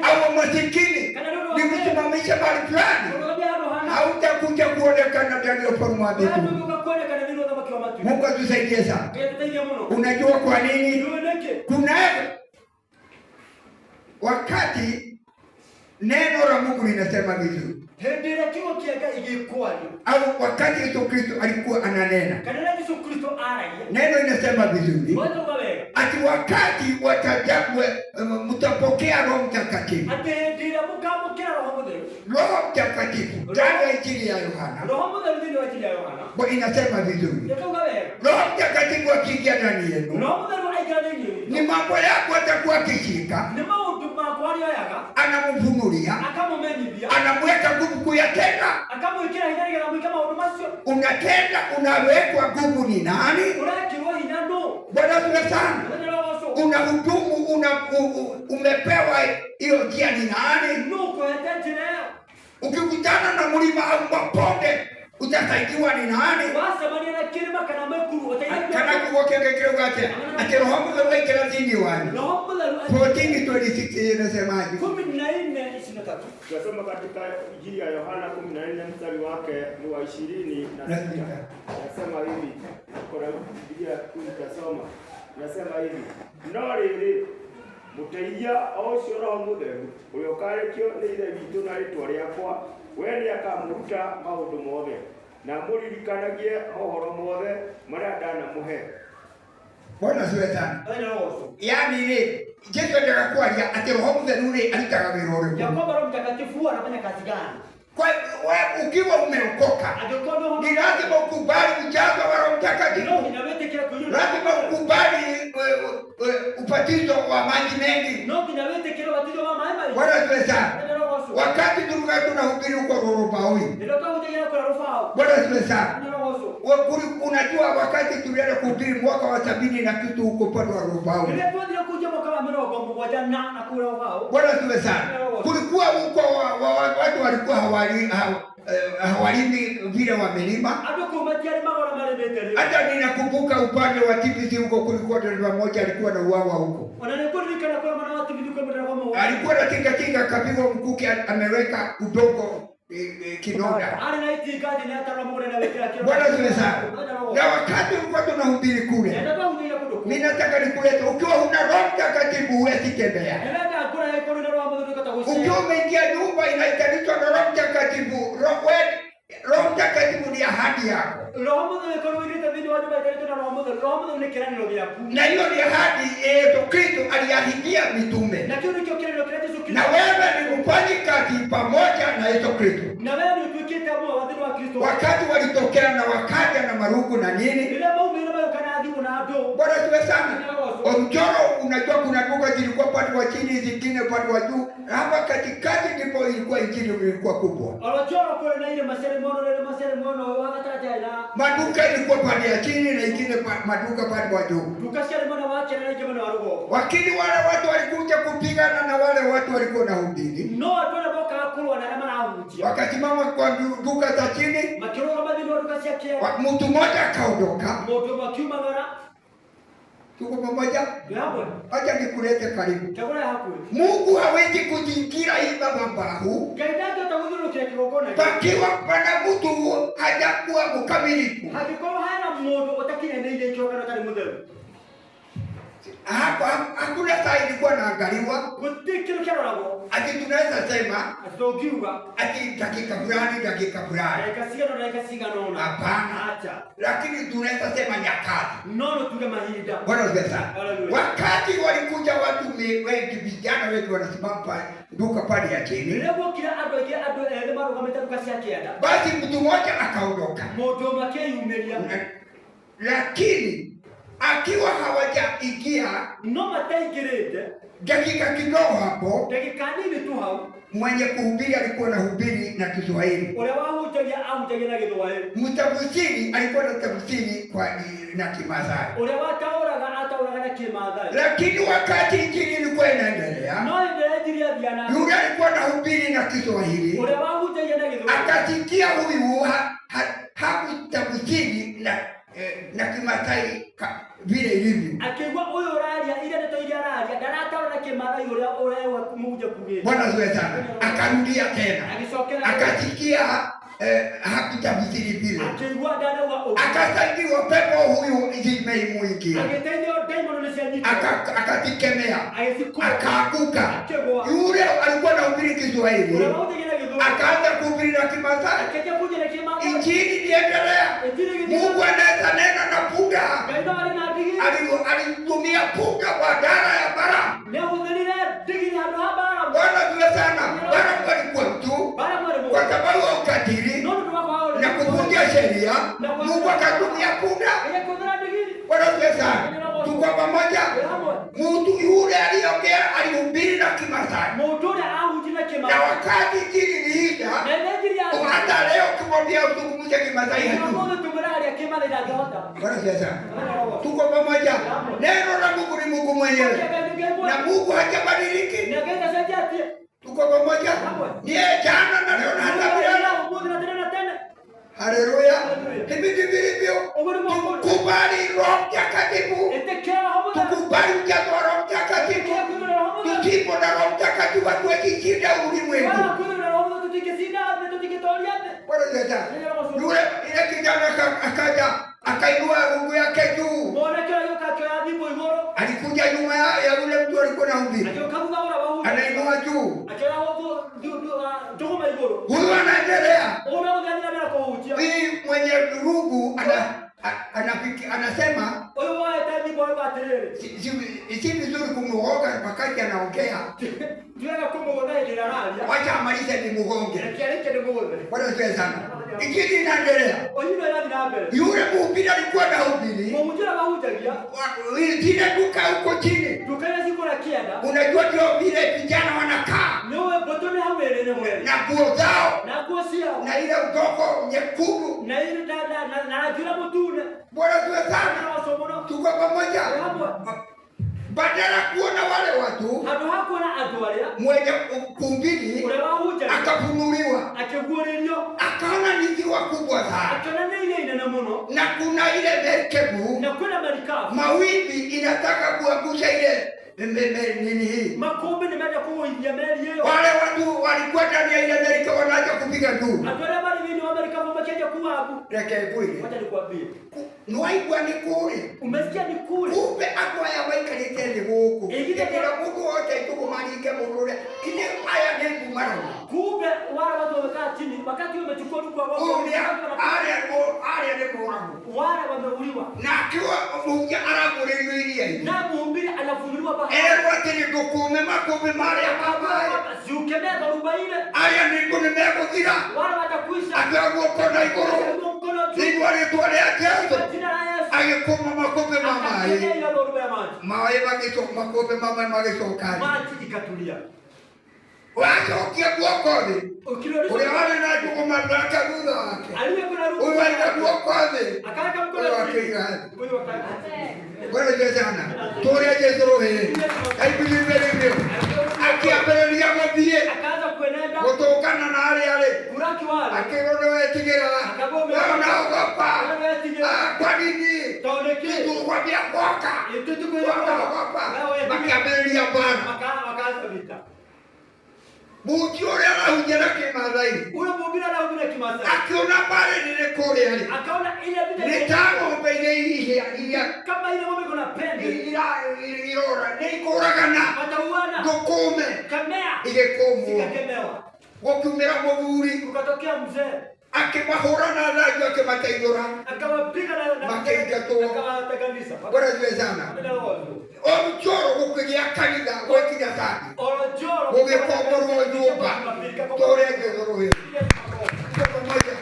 Au masikini? Nikusimamisha mahali fulani? Hautakuja kuonekana ndani ya ufalme wa mbinguni. Mungu atusaidie sana. Unajua kwa nini? Kuna wakati neno la Mungu linasema vizuri. Au wakati Yesu Kristo alikuwa ananena. Neno linasema vizuri. Ati wakati mtapokea Roho Mtakatifu. Roho Mtakatifu ndani ya Injili ya Yohana. Inasema vizuri. Roho Mtakatifu akiingia ndani yenu, ni mambo yako atakuwa akishika. Anamfunulia, anamweka nguvu kuyatenda. Unatenda, unawekwa nguvu ni nani? Bwana asifiwe sana. Unahudumu, umepewa hiyo njia ni nani? Ukikutana na mlima au mabonde utasaidiwa ni nani? Kana kuwekeka kile gate. Ati Roho Mungu wekera zini wani. 14:26 inasemaje? 14:23. Tunasoma katika Injili ya Yohana 14 mstari wake ni wa 20 na 6. Nasema hivi. Kwa Biblia tutasoma. Nasema hivi. No rĩrĩ mũteithia ũcio Roho Mũtheru ũrĩa ũkarekio nĩ Ithe witũ na rĩĩtwa rĩakwa, we nĩakamũruta maũndũ mothe na mũririkanagie mohoro mothe marĩa ndanamũhe. Bwana asifiwe sana. Yaani Yesu anataka kualia ati Roho Mũtheru alikaga wĩra ũrĩkũ? Ya kwamba Roho Mtakatifu anafanya kazi gani? Kwa wewe ukiwa umeokoka, ni lazima ukubali ujazo wa Roho Mtakatifu. Lazima ukubali ubatizo wa maji mengi. Bwana asifiwe sana. Wakati tulikuwa tunahubiri huko Rorobaui. Bwana asifiwe sana. Unajua wakati tulienda kuhubiri mwaka wa 70 na kitu huko pale Rorobaui. Bwana asifiwe sana. Kulikuwa huko watu walikuwa hawalimi vile wamelima. Hata ninakumbuka upande wa TVC huko kulikuwa dereva mmoja alikuwa na uwawa huko. Alikuwa na tinga kapigwa mkuki, ameweka udongo kidonda. Bwana asifiwe sana. Na wakati ulikuwa tunahubiri kule, mimi nataka nikulete, ukiwa huna Roho Mtakatifu huwezi tembea. Ukiwa umeingia nyumba inahitajika na Roho Mtakatifu, Roho Mtakatifu ni ahadi yako. Na hiyo ni ahadi Yesu Kristo aliahidia mitume. Na wewe ni mfanyikazi pamoja na Yesu Kristo. Wakati walitokea na wakaja na marungu na nini? Bwana asifiwe sana. Mchoro unajua kuna duka zilikuwa pande wa chini, zingine pande wa juu. Hapa katikati ndipo ilikuwa injili ilikuwa kubwa. Maduka ilikuwa pande ya chini na ingine maduka pande wa juu. Wakati wale watu walikuja kupigana na wale watu walikuwa na hubiri. Wakasimama kwa duka za chini. Mtu mmoja akaondoka. Tuko pamoja? Acha nikulete karibu. Mungu hawezi kuzingira hii madhabahu pakiwa pana mtu hajakuwa mkamilifu. Hakuna saa ilikuwa naangaliwa ati tunaweza sema ati dakika fulani. Hapana, lakini tunaweza sema nyakati. Bwana sana. Wakati walikuja watu wengi, vijana wengi wanasimama duka pale ya chini, basi mtu mmoja akaondoka, lakini akiwa hawajaingia dakika kidogo hapo, mwenye kuhubiri alikuwa na hubiri na Kiswahili, mtafsiri alikuwa na tafsiri na Kimasai. Lakini wakati injili ilikuwa inaendelea, yule alikuwa na hubiri na Kiswahili akasikia huyu hakutafsiri na Kimasai vile ilivyo. Bwana asifiwe sana. Akarudia tena akasikia hakutafsiri vile, akasaidiwa pepo huyu imeimuingia, akatikemea, akaanguka. Yule alikuwa na hubiri Kiswahili akaanza kuhubiri na Kimasai. Injili iliendelea. Mungu anaweza nena na punda. Alitumia punda badala ya Balamu. Bwana asifiwe sana. Balamu alikuwa mtu kwa sababu ya ukatili na kuvunja sheria, Mungu akatumia punda. Bwana asifiwe sana. Tuko pamoja. Mtu yule aliongea alihubiri na Kimasai. Na wakati injili iliisha, hata leo ukimwambia uzungumze Kimasai hajui. Bwana asifiwe sana. Tuko pamoja. Neno la Mungu ni Mungu mwenyewe, na Mungu hajabadiliki. Tuko pamoja. Ni jana na leo na hata milele. Haleluya. Hivi ndivyo tukubali Roho Mtakatifu. Tukubali ujazo wa Roho Mtakatifu. Tusipo na Roho Mtakatifu hatuwezi shinda ulimwengu. Bwana sasa. Yule ile kijana akaja akainua rungu yake juu. Alikuja nyuma ya yule mtu alikuwa na hubiri. Anainua juu. Huyu anaendelea. Hii mwenye rungu anasema si vizuri kumuoga wakati anaongea. Wacha amalize ni mugonge. Bwana asifiwe sana. Injili inaendelea. Yule mhubiri alikuwa na hubiri. Zile duka huko chini. Unajua ndio vile vijana wanakaa. Na nguo zao. Na ile udongo nyekundu. Bwana asifiwe sana. Tuko pamoja. Badala kuona wale watu mwenye kuhubiri akafunuliwa, akaona ni ziwa kubwa sana, na kuna ile merikebu, mawimbi inataka kuangusha ile nini hii. Wale watu walikuwa ndani ya ile merike wanaanza kupiga nduru. Nwaigwa ni kule. Umesikia ni kule. Kumbe akwa ya maika ni tende huku. Kila Mungu wote tuko malike murure. Kile haya ni kumara. Kumbe wale watu wamekaa chini wakati wamechukua ndugu wao. Area ni muramu. Wale wameuliwa. Na akiwa Mungu anamulilia hivi. Na muhubiri anafunuliwa hapa. Wote ni dukume makume mali ya baba. Ziukemea dharuba ile. Area ni kunemeko kila. Wale watakuisha. Akiwa kona ikoro. Mungu alituolea Yesu. Ayekoma makope mama. Mawe magisoka makope mama magisokani. Maji ikatulia. Wachokia kuokozi. Ule wale na tuko mamlaka duda wake. Ule wale na kuokozi. Akaweka mkono wake gani. Bwana Yesu sana. Tore Yesu rohe. Haipili mbele. Akiapelia mabie. Akaanza kuenenda. Kutokana na yale. Kuraki wale. Akirono wetigera. Akabome. Naogopa. Kwa nini? Tulikwambia koka. Wakaogopa. Wakabelia Bwana. Wakaanza vita. Buti ule anahuja Kimasai. Ule mubira anahuja Kimasai. Akiona pale nile kule hali. Akaona ile vita. Ni tango mbele hii kama ile ng'ombe iko na pembe. Ilora ni koragana. Watauana. Dokome. Kamea. Ile komo. Sikakemewa. Wakumira muburi. Ukatokea mzee. Akimahora na radio akimatayora. Akawapiga na makaigato. Akawateganisha. Bora ziwezana. Ojoro kukigia kanida wekija sana. Ojoro. Ugekomoro nyumba. Torege roho. Tuko pamoja.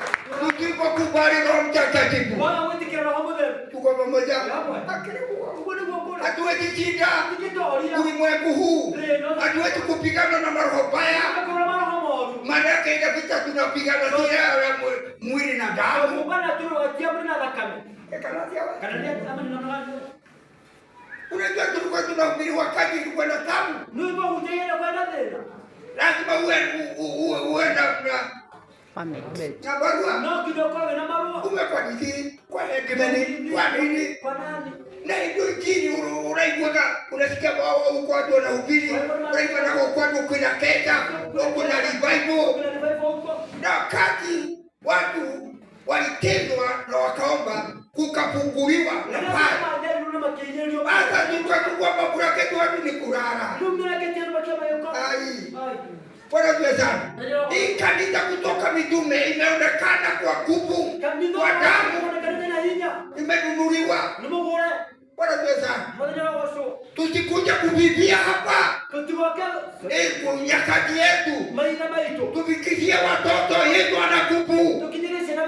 Tuko kubali Roho Mtakatifu. Wana wote kila roho moja. Tuko pamoja. Hatuwezi shida. Ulimwengu huu. Hatuwezi kupigana na maroho baya. Maana yake ile vita tunapigana si ya mwili na damu. Bwana tu watia mwili na damu. Kanadia kama ninaona. Unajua tulikuwa tunahubiri wakati tulikuwa na tabu. Ndio hujaenda kwa nani? Lazima uwe na barua. No kidogo na barua. Umekuwa nini? Kwa nini? Kwa nini? Kwa nani? Na ndio chini unaikuwa unasikia wao huko watu wanahubiri, unaikuwa na watu kwenda keta, huko na revival. Na wakati watu walitendwa na wakaomba kukafunguliwa na pale. Hata tukachukua mabura ketu watu ni kurara. Ai. Bwana Yesu sana. Hii kanisa kutoka mitume imeonekana kwa nguvu, kwa damu. Imenunuliwa. Bwana Yesu sana. Tusikuja kubibia hapa. Kwa nyakati yetu. Tufikishie watoto yetu ana nguvu.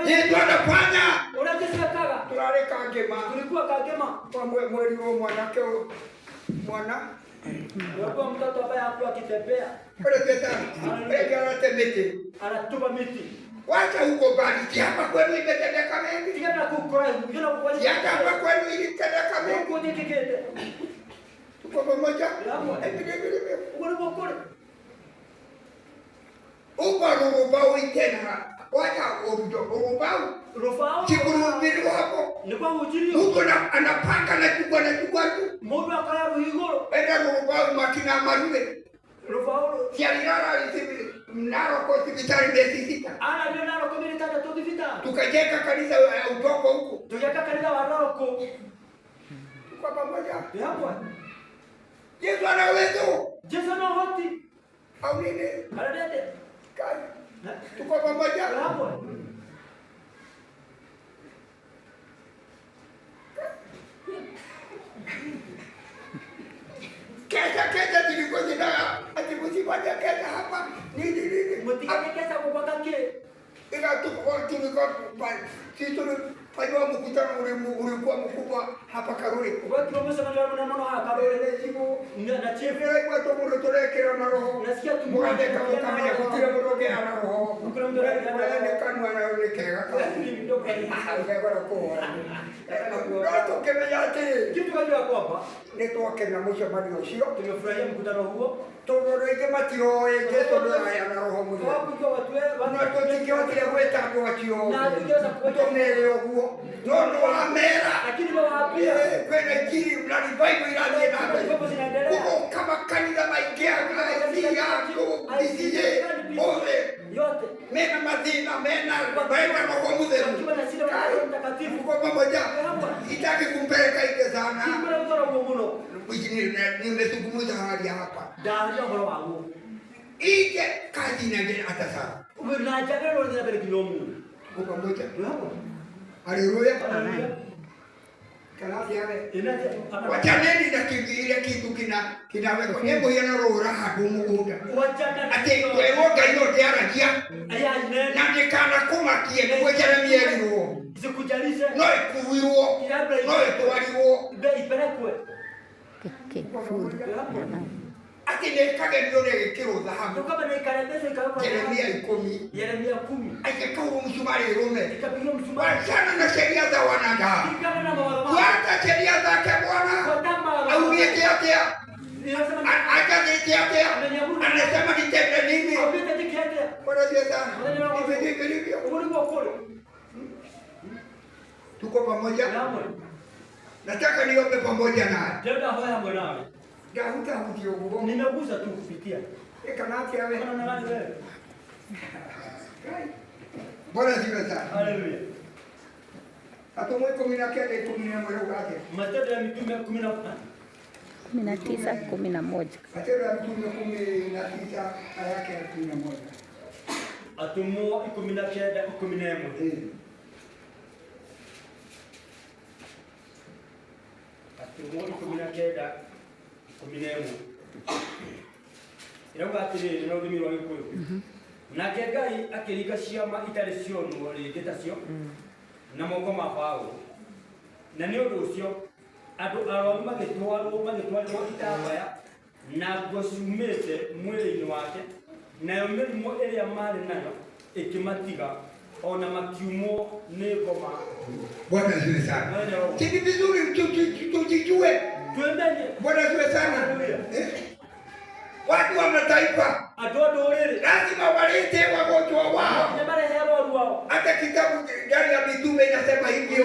Yetu anafanya. Tulale Kagema. Tulikuwa Kagema. Kwa mwezi wa mwanake mwana. Walikuwa mtoto ambaye hakuwa akitembea. Anatupa miti. Wacha huko bali hapa kwenu imetendeka mengi. Tena kukora, ngine kwa hapa kwenu ilitendeka mengi. Kwa nini kikete? Tuko pamoja. Uko rubau tena. Wacha rubau. Kikurubiru hapo. Ni kwa ujiri. Uko anapanga na chukua tu. Mungu akaya ruhigoro. Enda rubau makina marube. Rubau. Sialilala alisema mnaro kwa hospitali miezi 6. Ana ndio naro kwa miezi 3 tu vita. Tukajenga kanisa ya utoko huko. Tukajenga kanisa wa Roko. Tuko pamoja. Hapo. Yesu ana uwezo. Yesu ana hoti. Au nini? Anadete. Kai. Tuko pamoja. Hapo. Kesa tulikuwa jina ati msipaje kesa hapa nini mtika kesa kwa kake ila tulikuwa tulifanya mkutano ulikuwa mkubwa hapa Karuri kwa kilomita na Karuri lejibu na chief kwa tumuru tulekera na roho nasikia tumwende kama ya kutira mroge ana roho kuna mtu anaonekana anaelekea kwa ndio kwa kemeyate kitu kajua hapa netoke na mwisho bado ushio tumefurahia mkutano huo tondoreke matiro yeto ya na roho mmoja kwa watu wanatotikia kweta kwa chio na tujeza kutonele huo nono amera lakini waambia kwenda chini na revival ile na huko kama kanisa maikea kazi yako isije ole yote mena madina mena baina na kwa mzee kiwa na shida na mtakatifu kwa pamoja sitaki kumpeleka ike sana kiwa mtoro muno nimezungumza hali hapa ndio bora wangu ike kazi inaendelea hata sasa unajaga leo ndio kilomu kwa pamoja hapo haleluya kalasi yale wachaneni na kile kitu kinawekwa hebu yana roho raha dumuda ati wewe gayo aragia na nikana kuma kie kuwekera mieri roho sikujalisha no ikuwiro no itwariwo be iperekwe ati nekage ndio kiro dhahabu kama nikarembesha ikawa Yeremia 10 aikakauru msumari rume ikapiga msumari achana na sheria za wanadamu hata sheria zake Bwana au yetea anasema nitende nini Bwana Yesu sana hivi tuko pamoja Nataka niombe pamoja naye. Tenda hoya mwanawe. Gahuta mtiogo. Nimegusa tu kupitia. Kanati yawe. Kana nani wewe? Bwana siwe sana. Haleluya. Atomwe 19 11 ugake. Matendo ya Mitume 19 11. Matendo ya Mitume 19 aya yake 11. Atumwa 19 11. Atumwa 19 11. Irauga atiriri na rurimi rwa Gikuyu. Nake Ngai akĩringa ciama itarĩ cionwo rĩngĩ tacio na moko ma Paulo. Na nĩ ũndũ ũcio andũ arũaru magĩtwarĩrwo itambaya na nguo ciumĩte mwĩrĩ-inĩ wake, nayo mĩrimũ ĩrĩa marĩ nayo ĩkĩmatiga, ona makiumwo nĩ ngoma. Bwana asifiwe sana. Ni vizuri tujijue. Tuendeje? Bwana asifiwe sana. Watu wa mataifa lazima walete wagonjwa wao. Hata kitabu ndani ya Mitume inasema hivyo.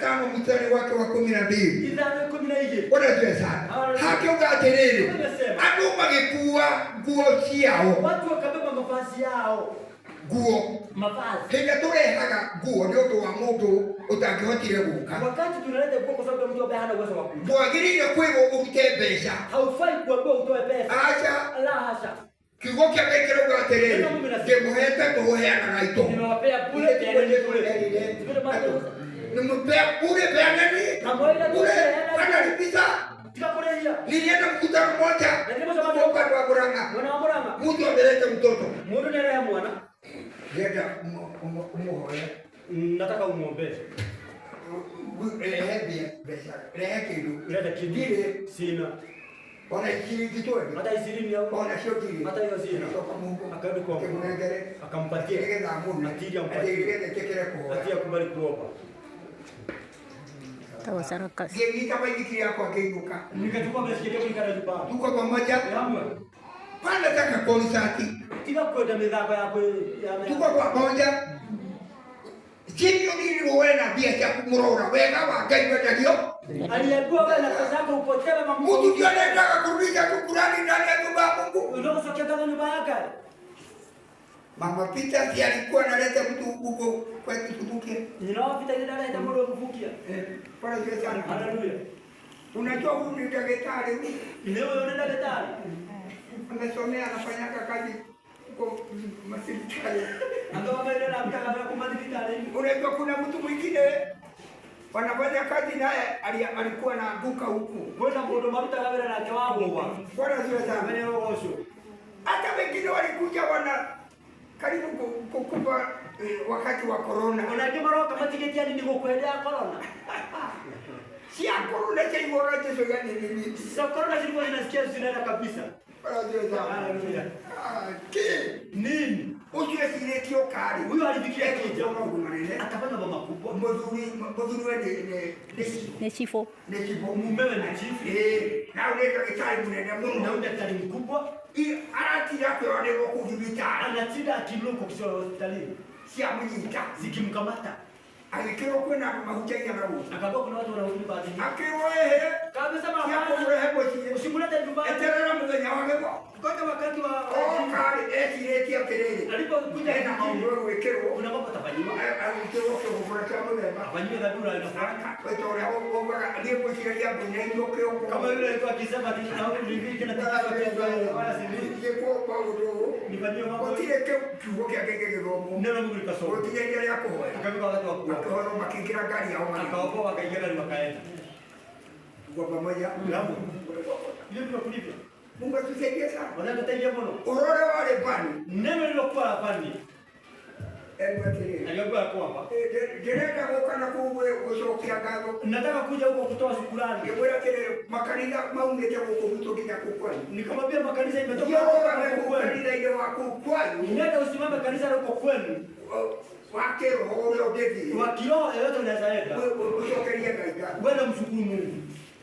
5 mstari wake wa 12. Bwana asifiwe sana. Hakiuga atiriri, andũ magĩkua nguo ciao. Watu wakabeba mavazi yao. Nguo. Mavazi. Hĩndĩ tũrehaga nguo nĩ ũndũ wa mũndũ ũtangĩhotire gũka. Wakati tunaleta nguo kwa sababu mtu ambaye hana uwezo wa kuja. Twagĩrĩire kwĩrwo ũrute mbeca. Haufai kuambiwa utoe pesa. Acha. La hasha. Kiugo kĩa Ngai kĩrauga atĩrĩrĩ, ndĩmũhete tũheanaga itũ. Nimewapea bure, peaneni bure. Nimempea bure, peaneni bure. Analipiza. Nilienda mkutano mmoja upande wa Murang'a. Mtu ameleta mtoto. Mundu nĩarehe mwana. Nenda umuhoe. Nataka umuombe. Rehe kidu. Leta kidu. Sina. Ona shilingi tu. Hata 20 au ona sio kile. Hata hiyo sina. Kutoka Mungu. Akarudi kwa Mungu. Akampatia. Atili ampatie. Atia kubali kuomba. Tawa Sarakas. Geni kama hiki yako akeinuka. Nikachukua baiskeli yangu nikaenda nyumbani. Tuko pamoja. Hamwe. Panda taka konsati. Tika kwenda mithako yako ya. Tuko pamoja. Sivyo nini wewe na bia ya kumrora wega wa Ngai wetagio. Aliambiwa wewe na pesa yako upotea mama. Mtu ndio anataka kurudisha shukrani ndani ya nyumba ya Mungu. Unataka kutaka nyumba yake. Mama Peter si alikuwa analeta mtu huko kwa Kisubuke. Ninaona Peter ile analeta mtu kufukia. Bwana Yesu sana. Haleluya. Unajua huyu ni daktari huyu. Leo yule daktari. Amesomea anafanya kazi kwa hospitali. Ndio ile anataka kumaliza daktari. Unajua kuna mtu mwingine wanafanya kazi naye alikuwa na duka huku. Kwenda mbodo maruta kabla na kiwango. Bwana Yesu sana. Mwenye roho. Hata wengine walikuja wana karibu kukupa wakati wa corona. Unajua mara kama tiketi ya nini kukuendea corona? Si ya corona cha wote sio gani nini? Sasa corona zilikuwa zinasikia zinaenda kabisa. Haleluya. Nini? Usiwe siletio kali. Huyo alifikia kija. Atafanya mama kubwa. Mbodhuri Ni chifo. Ni chifo. Mumewe ni chifu. Na ule daktari mnene Mungu. Na ule daktari mkubwa. Arati yake wale wako kudhibita. Anatinda akiloko kwa hospitalini. Si amnyita. Zikimkamata. Alikiro kwenda mahutani ya rabu. Akakuwa kuna watu wanarudi baadhi. Akiro kabisa mama. Hapo mrehe usimulete nyumbani. Eterera mwenye wake kwa. Kwa wakati wa kali eti kelele. Alipokuja na maongo wekero. Kuna mambo tafanywa. Alikiro kwa kufuata mambo. Afanywe dharura inafanya. Wewe wao aliyekusikia ndio keo. Kama yule alikuwa akisema ati na huko ndivyo tena tatizo wala si ndio kwa Paulo. Nifanywe mambo. Otile keo kiugo kia keke romo. Neno Mungu likasoma. Otile ndio yako hoya. Akafika wakati wa kuwa. Akaona makingira gari hao. Akaokoa wakaingia gari wakaenda. Kwa pamoja. Jambo. Hiyo ndio kulivyo. Mungu atusaidie sana. Wanatutajia mno. Urore wale pani. Neno lilokuwa la pani. Alikuwa kwamba Jeneka kana kuwe kusokia gago. Nataka kuja huko kutoa shukrani. Ngebora kile makanisa maungete huko kutokia kukwani. Nikamwambia makanisa imetoka huko kanisa ile wako kwani. Nenda usimame kanisa huko kwenu. Wake roho odezi. Wakio yote unaweza enda. Usokeria gaga. Wewe mshukuru Mungu.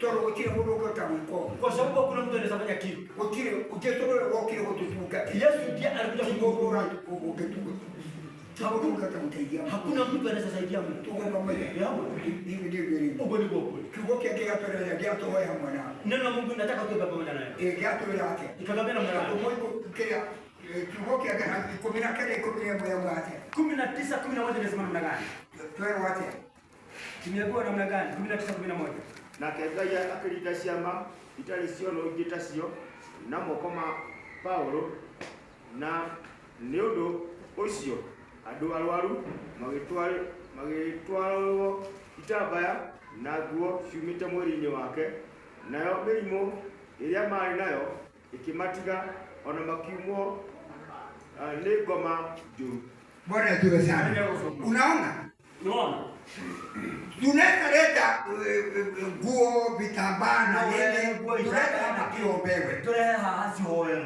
Toro utire mudogo tamko. Kwa sababu kuna mtu anaweza fanya kitu. Utire utoro wakile kututuka. Yesu ndiye alikuja kugogora kugetuka. Hakuna mtu anaweza saidia mtu. Tuko pamoja. Hivi ndivyo ilivyo. Uko ni boko. Kigoke kigatolea giatohoya mwana. Neno la Mungu nataka tuwe pamoja naye. Giatolea yake. Ikagambia na mwana. Mungu kile kigoke agana 19 mwate. 19 11 nasema namna gani? Tuwe wate. Kimekuwa namna gani? 19 11. Na kegaya akirita ciama itari cio no ingita cio na mokoma Paulo na nĩ ũndũ ũcio andũ arwaru magĩtwarwo itambaya na nguo ciumĩte mwĩrĩ-inĩ wake, nayo mĩrimũ ĩrĩa marĩ nayo ĩkĩmatiga ona makiumwo nĩ ngoma njũru. Bwana tuwe sana. Unaona? Tunaweza leta nguo, vitambaa na nini, tunaweza hapa kiombewe.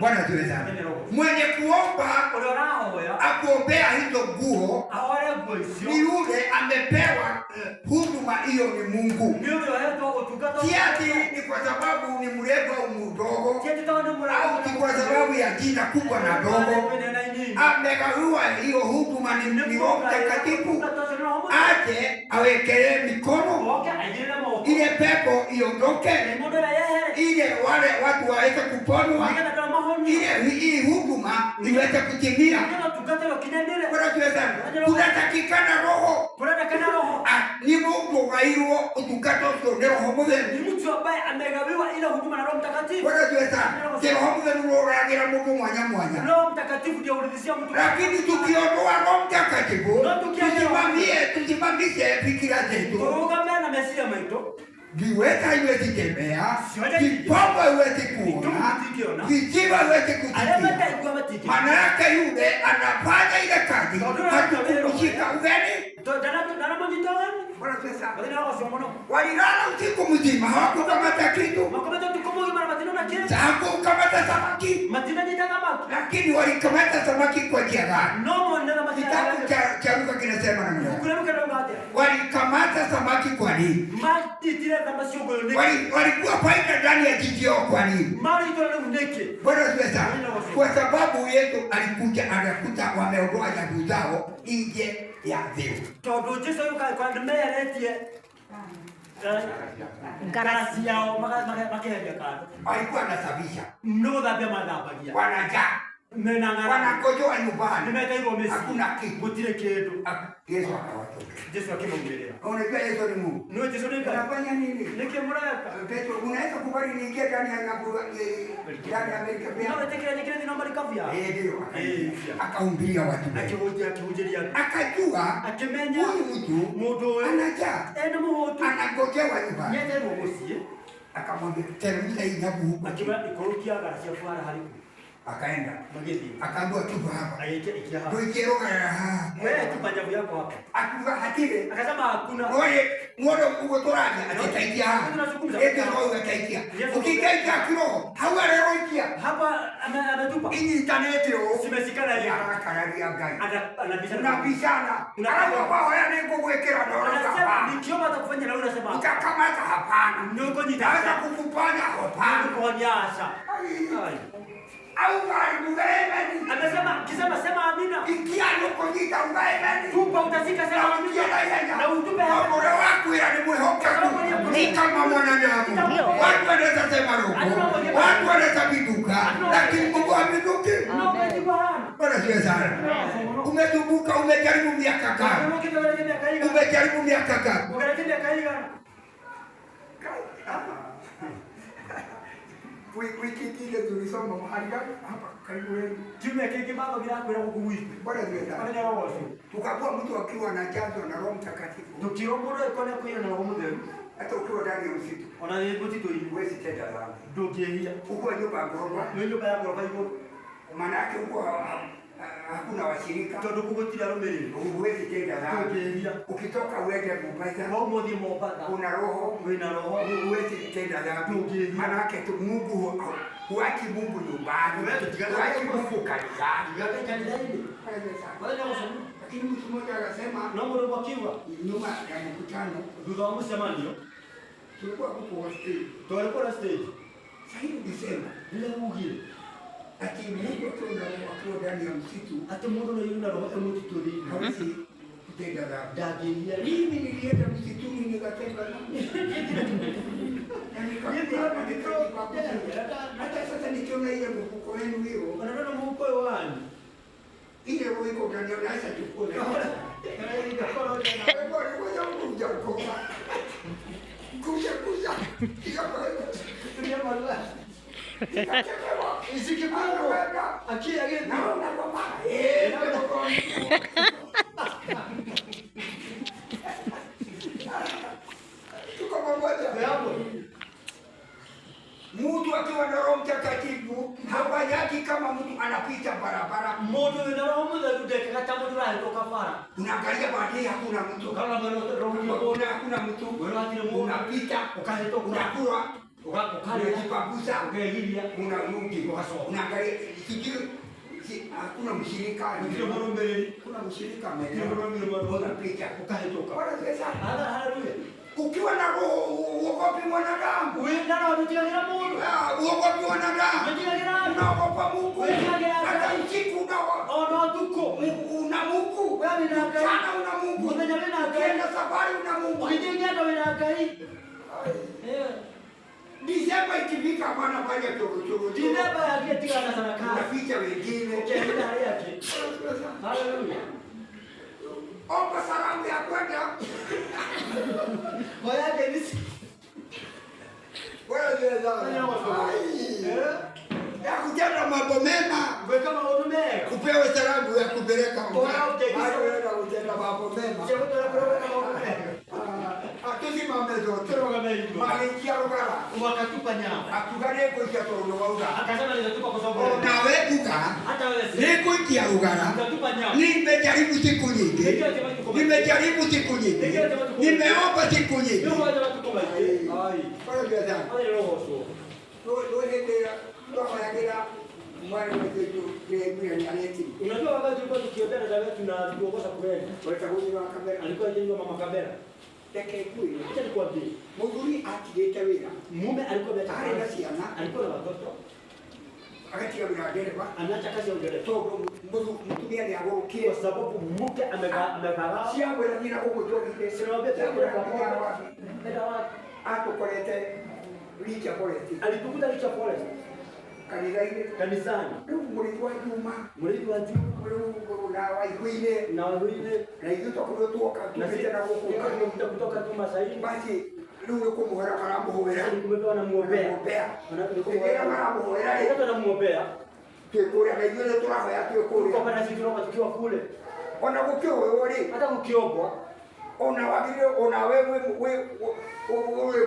Bwana tuwe sana. Mwenye kuomba akuombea hizo nguo ni yule amepewa huduma hiyo ni Mungu. Siati ni kwa sababu ni mrefu au mdogo, au ni kwa sababu ya jina kubwa na dogo. Amegawiwa hiyo huduma ni Roho Mtakatifu. Aje awekelee mikono ile pepo iondoke, ile wale watu waweze kuponwa, ile hii huduma iweze kutimia. Kunatakikana roho ni Mungu gairwo utukato ndio roho mutheri. Ni mtu ambaye amegawiwa ile huduma na Roho Mtakatifu. Roho mutheri roragira mungu mwanya mwanya. Roho Mtakatifu ndio ulizisia mtu. Lakini tukiondoa Roho Mtakatifu, tusimamishe fikira zetu. Turugamia na Mesia maito. Viweta iwezi tembea, vipogo iwezi kuona, viziba iwezi kusikia. Maana yake yule anafanya ile kazi, hatukushika ugeni. Walilala usiku mzima, hawakukamata kitu. Hawakukamata samaki. Lakini walikamata samaki kwa njia gani? Kitabu cha Luka kinasema namna gani? Walikamata samaki kwa nini? Walikuwa faida ndani ya jiji yao kwa nini? Bwana sasa, kwa sababu Yesu alikuja anakuta wameondoa dhabihu zao nje ya ziwa. Todo Yesu yuko kwa ndemeretie garasi yao makehebia kado. Alikuwa anasabisha. Mno dhabia madhabagia. Wanajaa. Wanakojoa nyumbani. Hakuna kitu. Butile kedo. Yesu akawatoka. Yesu akimwongelea. Unajua Yesu ni Mungu. No Yesu ni gani? Anafanya nini? Nikimraka. Petro, unaweza kubali niingie ndani ya Amerika pia? No, tekela nyingine ni namba likavya. Ndio. Akaumbilia watu. Akihujiria. Akajua. Akimenya. Huyu mtu anajaa. Muhoto. Anagojewa nyumbani. Nyete rogosie. Akamwambia teremsha hii nyabu huko. Akiba ikorokia garasi ya fuara haliku. Akaenda. Magezi. Akaambiwa tupo hapa. Ikia hapa. Ndio ikiroga wewe tu panjabu yako hapa. Akuva hatire. Akasema hakuna. Wewe ngono ugotoraje atakaitia hapa. Eti roho ataitia. Ukikaita kiroho hawareroikia. Hapa ametupa. Hii internet yo. Simesikana hiyo. Kararia gani. Anabishana. Unabishana. Anakuwa haya ni kuwekera dola. Anasema nikiomba atakufanya na wewe unasema. Utakamata hapana. Ndio nitaweza kukupanya hapana. Kwa nyasha. Au gari mgaemeni. Amesema kisema sema amina. Ikiano kujita mgaemeni. Tupa utafika sema amina. Na utupe hapa. Bora wako ila ni mwehoka. Ni kama mwanadamu. Watu wanaweza sema roho. Watu wanaweza biduka. Lakini Mungu habiduki. Bwana siwe sana. Umedubuka umejaribu miaka kadhaa. Umejaribu miaka kadhaa. Wiki ile tulisoma mahali hapa karibu yetu. Kimya kiki baba bila kwenda kukuwiki. Bwana ziweza. Bwana roho. Tukakuwa mtu akiwa anajazwa na Roho Mtakatifu. Tukiomba ikola kuina na Roho Mtakatifu. Hata ukiwa ndani ya msitu. Unayepoti to huwezi tenda dhambi. Dokia. Uko nyumba ya ghorofa. Nyumba ya ghorofa hiyo. Maana yake uko hakuna washirika. Todo kukutila romeli. Huwezi tenda dhambi. Ukitoka uende Mombasa. Kuna roho, huwezi tenda dhambi. Maana yake tu Mungu huachi Mungu nyumbani. Huachi Mungu kanisani. Lakini mtu mmoja akasema nyuma ya mkutano tulikuwa huko stage. Tulikuwa na stage. Sasa hivi Desemba. Bila ugile. ati Mungu tuna wakiwa ndani ya msitu, ati Mungu na yuna roho msitu ni hawezi kutenda dhambi. Mimi nilienda msituni nikatenda dhambi. Hata sasa nikiona ile mfuko wenu hiyo, wanaona mfuko wani ile wiko ndani ya nasa chukua. Mtu akiwa na Roho Mtakatifu hafanyaki kama mtu anapita barabara. Mtu na Roho Mtakatifu kata mtu anatoka fara. Unaangalia baadaye hakuna mtu. Kama Roho hakuna mtu. Unapita ukatoka unakula ukale ukipagusa ungelia unarudi ukasoma. Unaangalia sijui hakuna mshirika mbele. Kuna mshirika mbele. Unapita ukatoka. Haleluya. Ukiwa na roho uogopi mwanadamu. Wewe ndio unatilia Mungu. Uogopi mwanadamu. Unaogopa Mungu. Hata usiku tuko. Una Mungu. Wewe sana una Mungu. Ukienda safari una Mungu. Ukienda unahangaika. Disemba ikifika bwana fanya choro. Disemba yakitika na sana kazi. Unaficha wengine. Ukienda hali yake. Haleluya. Omba salamu ya kwenda. Ngoja nisi. Wewe ya kutenda mambo mema. Wewe kama unatumea. Kupewa salamu ya kupeleka mbele. Wewe unatenda mambo mema. Sio Tusimame zote. Malikia rugara. Wakatupa nyama. Atugane kuikia toro wauga. Akasema nitatupa kwa sababu. Na wewe kuka. Hata wewe. Nikuikia rugara. Utatupa nyama. Nimejaribu siku nyingi. Nimejaribu siku nyingi. Nimeomba siku nyingi. Ai. Kwa hiyo sana. Ai roho so. Wewe ndio mwana wetu ni aleti. Unajua wakati tulikuwa tukiongea na David tunatuongoza kweli. Walitakuja wa kamera. Alikuwa yeye mama kamera. Teke kweli. Acha nikwambie. Muguri akileta wira. Mume alikuwa ameacha kazi na siana. Alikuwa na watoto. Akati ya bila dereva. Anaacha kazi ya udereva. So mtumia ni agorokie kwa sababu mke amekaa. Si yangu ila nina huko jogi pesa. Sina wabeta kwa wapi? Nenda wapi? Ato kolete licha polisi. Alitukuta licha polisi. Kanisani. Mulikuwa Juma. Mulikuwa Juma. Mulikuwa na waikuile. Na waikuile. Na hizo tukutoka tupita na huko. Kutoka tu masaini. Basi leo kwa muhara marambo hoera. Kumetoa na muombea. Wanakuwa marambo hoera. Ndio na muombea. Tukore na hiyo tunaho ya tukore. Kwa maana sisi tukiwa kule. Wanakukiwa wewe. Hata ukiobwa. Ona wagire ona wewe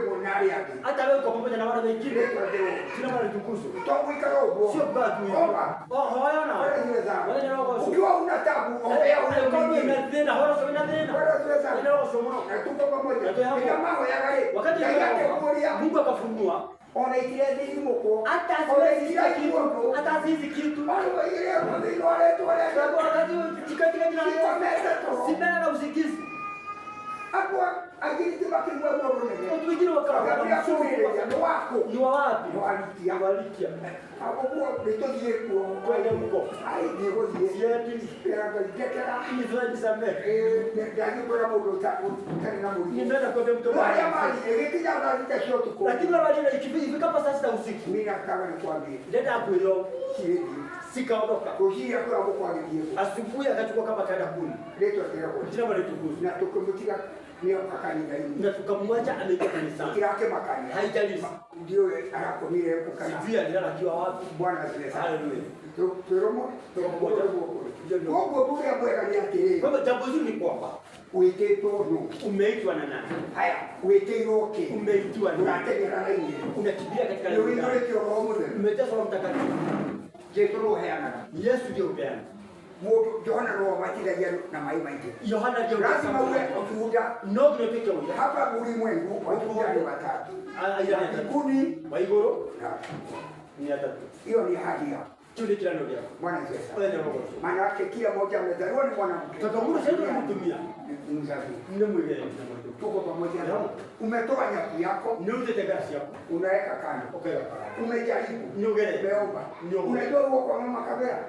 bonari yake. Hata wewe kwa pamoja na wale wengine. Kila mara tukuzo. Tawika roho. Sio bado hiyo. Hayana. Wale ndio wao. Ukiwa una tabu, ombea una tena, hora sio na tena. Ndio somo. Na tuko pamoja. Kama mambo ya gari. Wakati Mungu akafunua. Ona ikile hizi moko. Hata sisi kitu. Wale ile wale tu wale. Wakati katika jina la Yesu. Sibana na usikizi. Hapo akili tibaki kwa roho nene. Watu wengine wakawa ni wako. Ni wa wapi? Ni walikia. Hapo kwa nitoje kwa mko. Ai ni hoji. Yeti Pera kwa dekera. Ni zoezi sambe. Ndio kwa moto tani na moto. Ni ndio kwa mtu. Wale mali ikija na shoto kwa. Lakini wale ikifika hapa saa 6 usiku. Mimi nataka nikwambie. Nenda hapo Siwezi. Sikaondoka. Kujia kwa kwa ndio. Asubuhi akachukua kama kaenda kuni. Leto tena kwa. Jina bali tukufu. Na tukumbukia ndio kakani gani. Na tukamwacha ameingia kanisani. Kila yake makani. Haijalishi. Ndio anakomile kukana. Sivyo alilala akiwa wapi? Bwana asifiwe. Haleluya. Turomo Mungu bure abweka ni atiri. Kwa jambo zuri ni kwamba uitetwa no. Umeitwa na nani? Haya, uiteroke. Umeitwa na nani? Unategera na yeye. Unakimbia katika ndio ndio kio roho mwe. Umeteswa na mtakatifu. Je, roho yana. Yesu ndio upeana. Mungu Yohana roho batila yenu na mai maite. Yohana ndio lazima uwe ukiuda. No ndio pekee uwe. Hapa ulimwengu watu ni watatu. Ya mbinguni, waigoro ni atatu. Hiyo ni hadi yako. Tuli kila ndio. Bwana Yesu. Wewe ndio roho. Maana yake kila mmoja amezaliwa ni mwanamke. Tutakumbuka sasa tunamtumia. Ndio mwingine. Tuko pamoja. Umetoa nyaku yako. Unaweka kando. Umejaribu. Umeomba. Unajua huko kwa mama Kavera.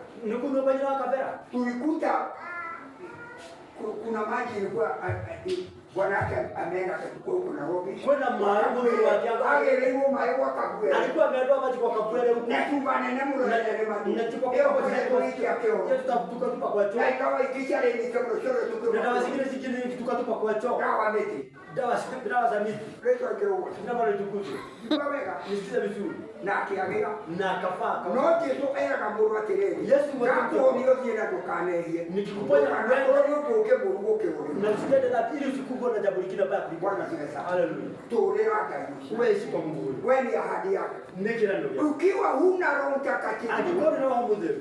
Tulikuta kuna maji ilikuwa bwana yake ameenda katika huko Nairobi. Kwenda maarufu wake Ageleo maewa kabwe. alikuwa ameondoa maji kwa kaburi huko. Na tumba nene mlo na nene maji. Unachukua kwa hiki yake. Tutatupa kwa choo. Na ikawa ikisha ile ni kama shoro tuko. Na dawa zingine tukatupa kwa choo. Dawa miti. Dawa za miti. Leto kero. Tunapale tukuze. Tunaweka Nisikiza vizuri. na akiagira Na akafaa. no Yesu era kamuru atireri. Yesu ngato ni othie na tukanerie. Nikikuponya na kwa uke murugo kero. na usikende na ili usikubwa na jambo lingine baya kuliko. Bwana asifiwe. Haleluya. Torera kai. Wewe ishi kwa Mungu. Wewe ni ahadi yako. Nekira ndio. Ukiwa huna Roho Mtakatifu. Akikona na Roho Mtakatifu.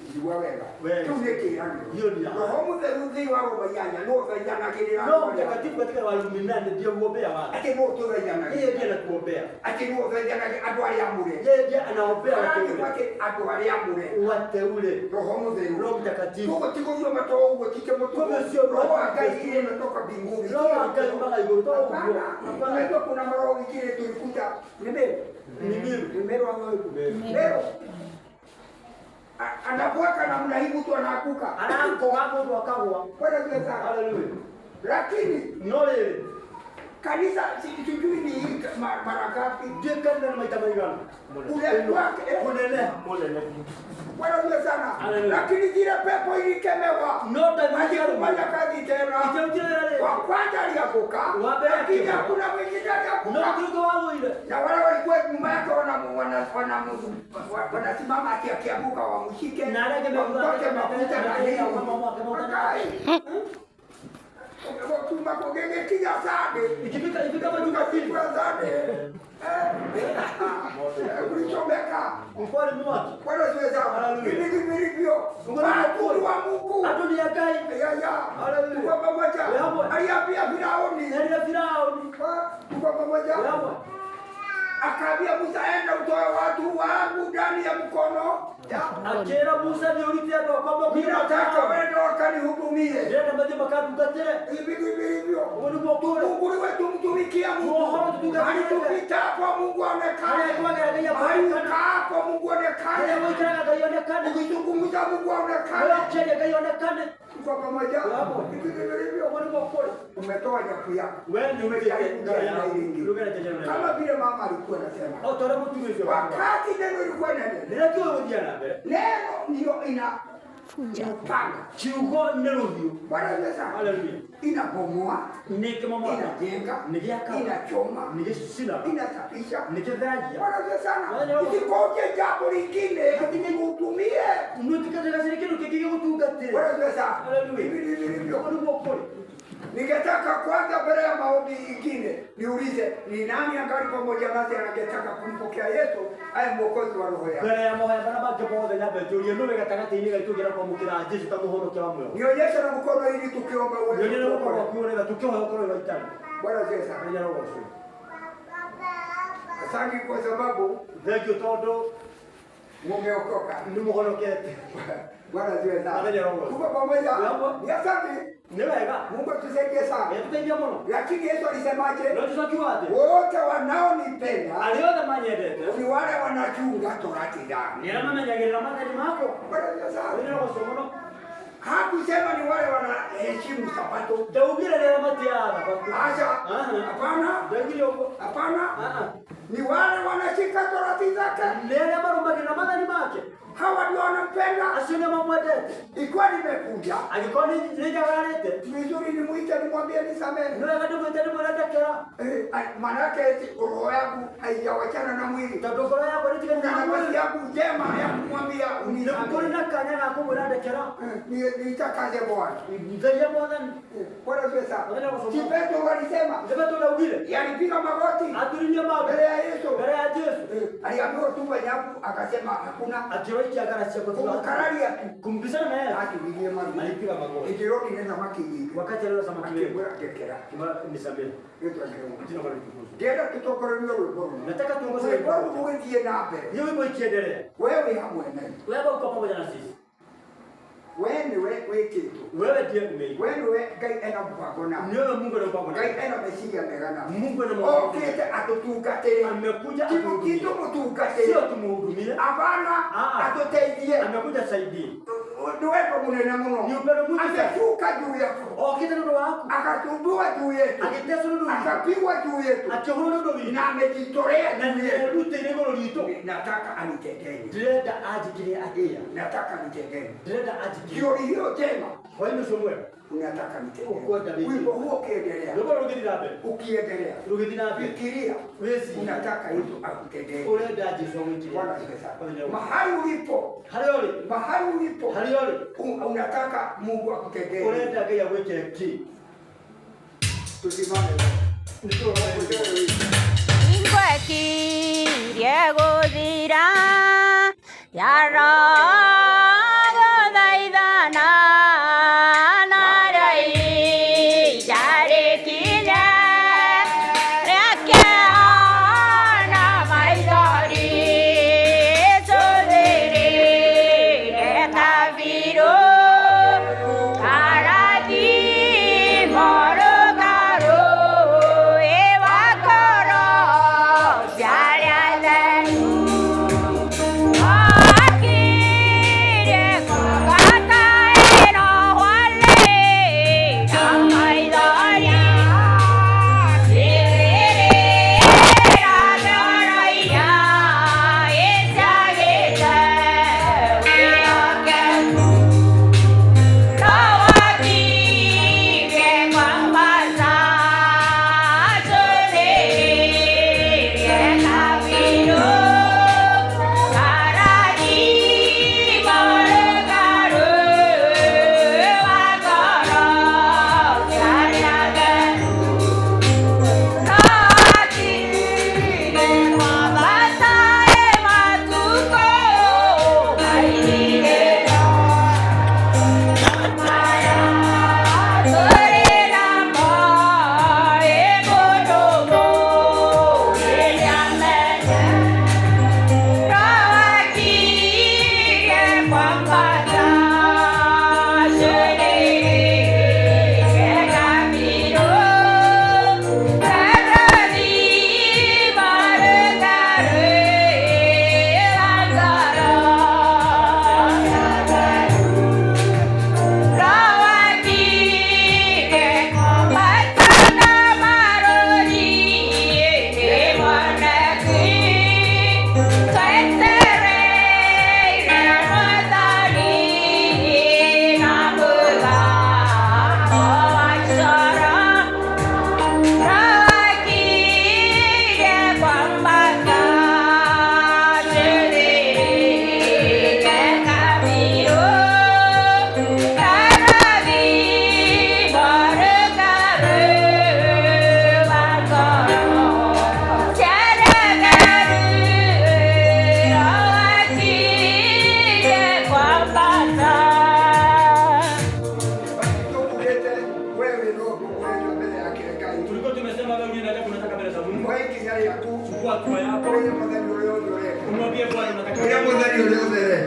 Ndiwa wega. Wewe. Tunekira. Hiyo ni Roho Mtakatifu wa Roho yanya no vijana kile. Roho Mtakatifu katika waluminani ndio huombea watu. Ati no tu vijana. Yeye ndiye anatuombea. Ati no vijana adwari amure. Yeye ndiye anaombea Ati wateule. adwari amure. Wateule. Roho Mtakatifu. Tuko tiko mato ugo tike moto. Roho akaingia natoka mbinguni. Roho akaingia mpaka yuko toka huko. Hapana, kuna maroho mengine tulikuta nimero. Nimero ambayo nimero. Anapoka namna hii mtu anaanguka. Anaanguka hapo ndo akagwa. Bwana Yesu. Haleluya. Lakini Nole kanisa sijui ni mara ngapi. Je, kanda na maitama gani? Ule wake Mole. Bwana Yesu sana. Lakini zile pepo ilikemewa. Nota Kufanya kazi tena. Wa kwanza alianguka. Lakini hakuna mwingine alianguka. Na wale walikuwa nyuma yake wanasimama akianguka wamshike. Wamtoke mafuta na nini. Tuma kogenge kija sade. Ikifika majuma pili. Kulichomeka. Mkwani mwaki. Bwana Yesu sana. Hivi hivyo. Mungu wa Mungu. Adoni yakai. Ya. Haleluya. Kwa pamoja. Aliambia Firauni. Kwa pamoja. Akaambia Musa, enda utoe watu wangu ndani ya mkono. Akera Musa ni ulitia ndo kwamba ninataka wende wakanihudumie. Ndio maji makatu katere. Hivi hivyo. Mungu wetu mtumikia Mungu. Alitupita kwa Mungu aonekane. Alikaa kwa Mungu aonekane. Ukizungumza Mungu aonekane. Kwa pamoja. Hivi hivyo. Umetoa nyaku yako. Wewe ni umejaribu kama vile mama alikuwa anasema. Wakati neno lilikuwa neno. Neno ndio inafunja panga. Kiugo neno hiyo. Bwana Yesu. Haleluya. Inabomoa, inajenga, inachoma, inasafisha. Bwana Yesu sana. Isikoje jambo lingine lakini utumie. Bwana Yesu. Haleluya. Ningetaka kwanza mbele ya maombi ingine niulize ni nani angali pamoja nasi angetaka kumpokea Yesu aye mwokozi wa roho yake. Mbele ya moyo bana bake kwa ndio nyabe tulie ndio gatagati ile gaitugera kwa mukira Yesu tamuhonokia wamwe. Nionyeshe na mkono ili tukiomba uwe. Ndio ndio kwa kuona tukioa kwa itani. Bwana Yesu. Ndio ndio kwa. Asante kwa sababu thank you todo mumeokoka. Ni muhonokete. Bwana Yesu. Tuko pamoja. Ni asante. Mungu tusaidie sana. Lakini Yesu alisemaje? Wote wanaonipenda ni wale wanachunga torati yangu. Hakusema ni wale wanaheshimu Sabato. Hapana. Ni wale wanashika torati zake. Hawa ndio wanampenda. Ikiwa nimekuja vizuri nimuite nimwambie nisamehe. Manake roho yangu haijawachana na mwili. Nafasi yangu njema ya kumwambia unisamehe. Nitakaze Bwana. Bwana Yesu. Petro walisema yalipiga magoti mbele ya Yesu. Aliambiwa tu nyaku akasema hakuna. Kumkararia tu. Kumbisana na yeye. Atulie mali. Alipiga magoti. Ikirudi nenda makiji. Wakati leo samaki wewe. Akibwera Nisamehe. yetu angeo. Jina la Mungu. Genda tutokore nyo wimbo. Nataka tuongoze wimbo. Wewe uendelee na mbele. Hiyo wimbo ikiendelea. Wewe hamwe naye. Wewe uko pamoja na sisi. wewe wekito wewe ndiye umeita wewe Ngai ena mpango na wewe Mungu ana mpango na Ngai ena mesikia megana Mungu ana mpango okete atutungatire amekuja kitu mutungatire sio tumuhudumie abana atuteidie amekuja saidie Duwepo munene muno. Ni upendo mwingi sana. Ameshuka juu yako. Okita ndoto wako. Akatundua juu yetu. Akitesa ndoto yetu. Akapigwa juu yetu. Akihuru ndoto yetu. Na amejitolea juu yetu. Rute ile ngoro lito. Nataka anitetee. Direda ajikile adia. Nataka nitetee. Direda ajikile. Hiyo tena. Kwa hiyo somwe. Unataka nitetee. Wimbo huo ukiendelea. Ndio rugiti nabe. Ukiendelea. Rugiti nabe. Fikiria. Wewe unataka hizo akutetee. Ureda ajisomwe. Bwana asifiwe. Mahali ulipo. Mahali ulipo. Unataka Mungu akutetee. Ureda gaya weke ki. Tusimame. Ingweki riegudira yara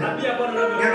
Umwambie Bwana unataka.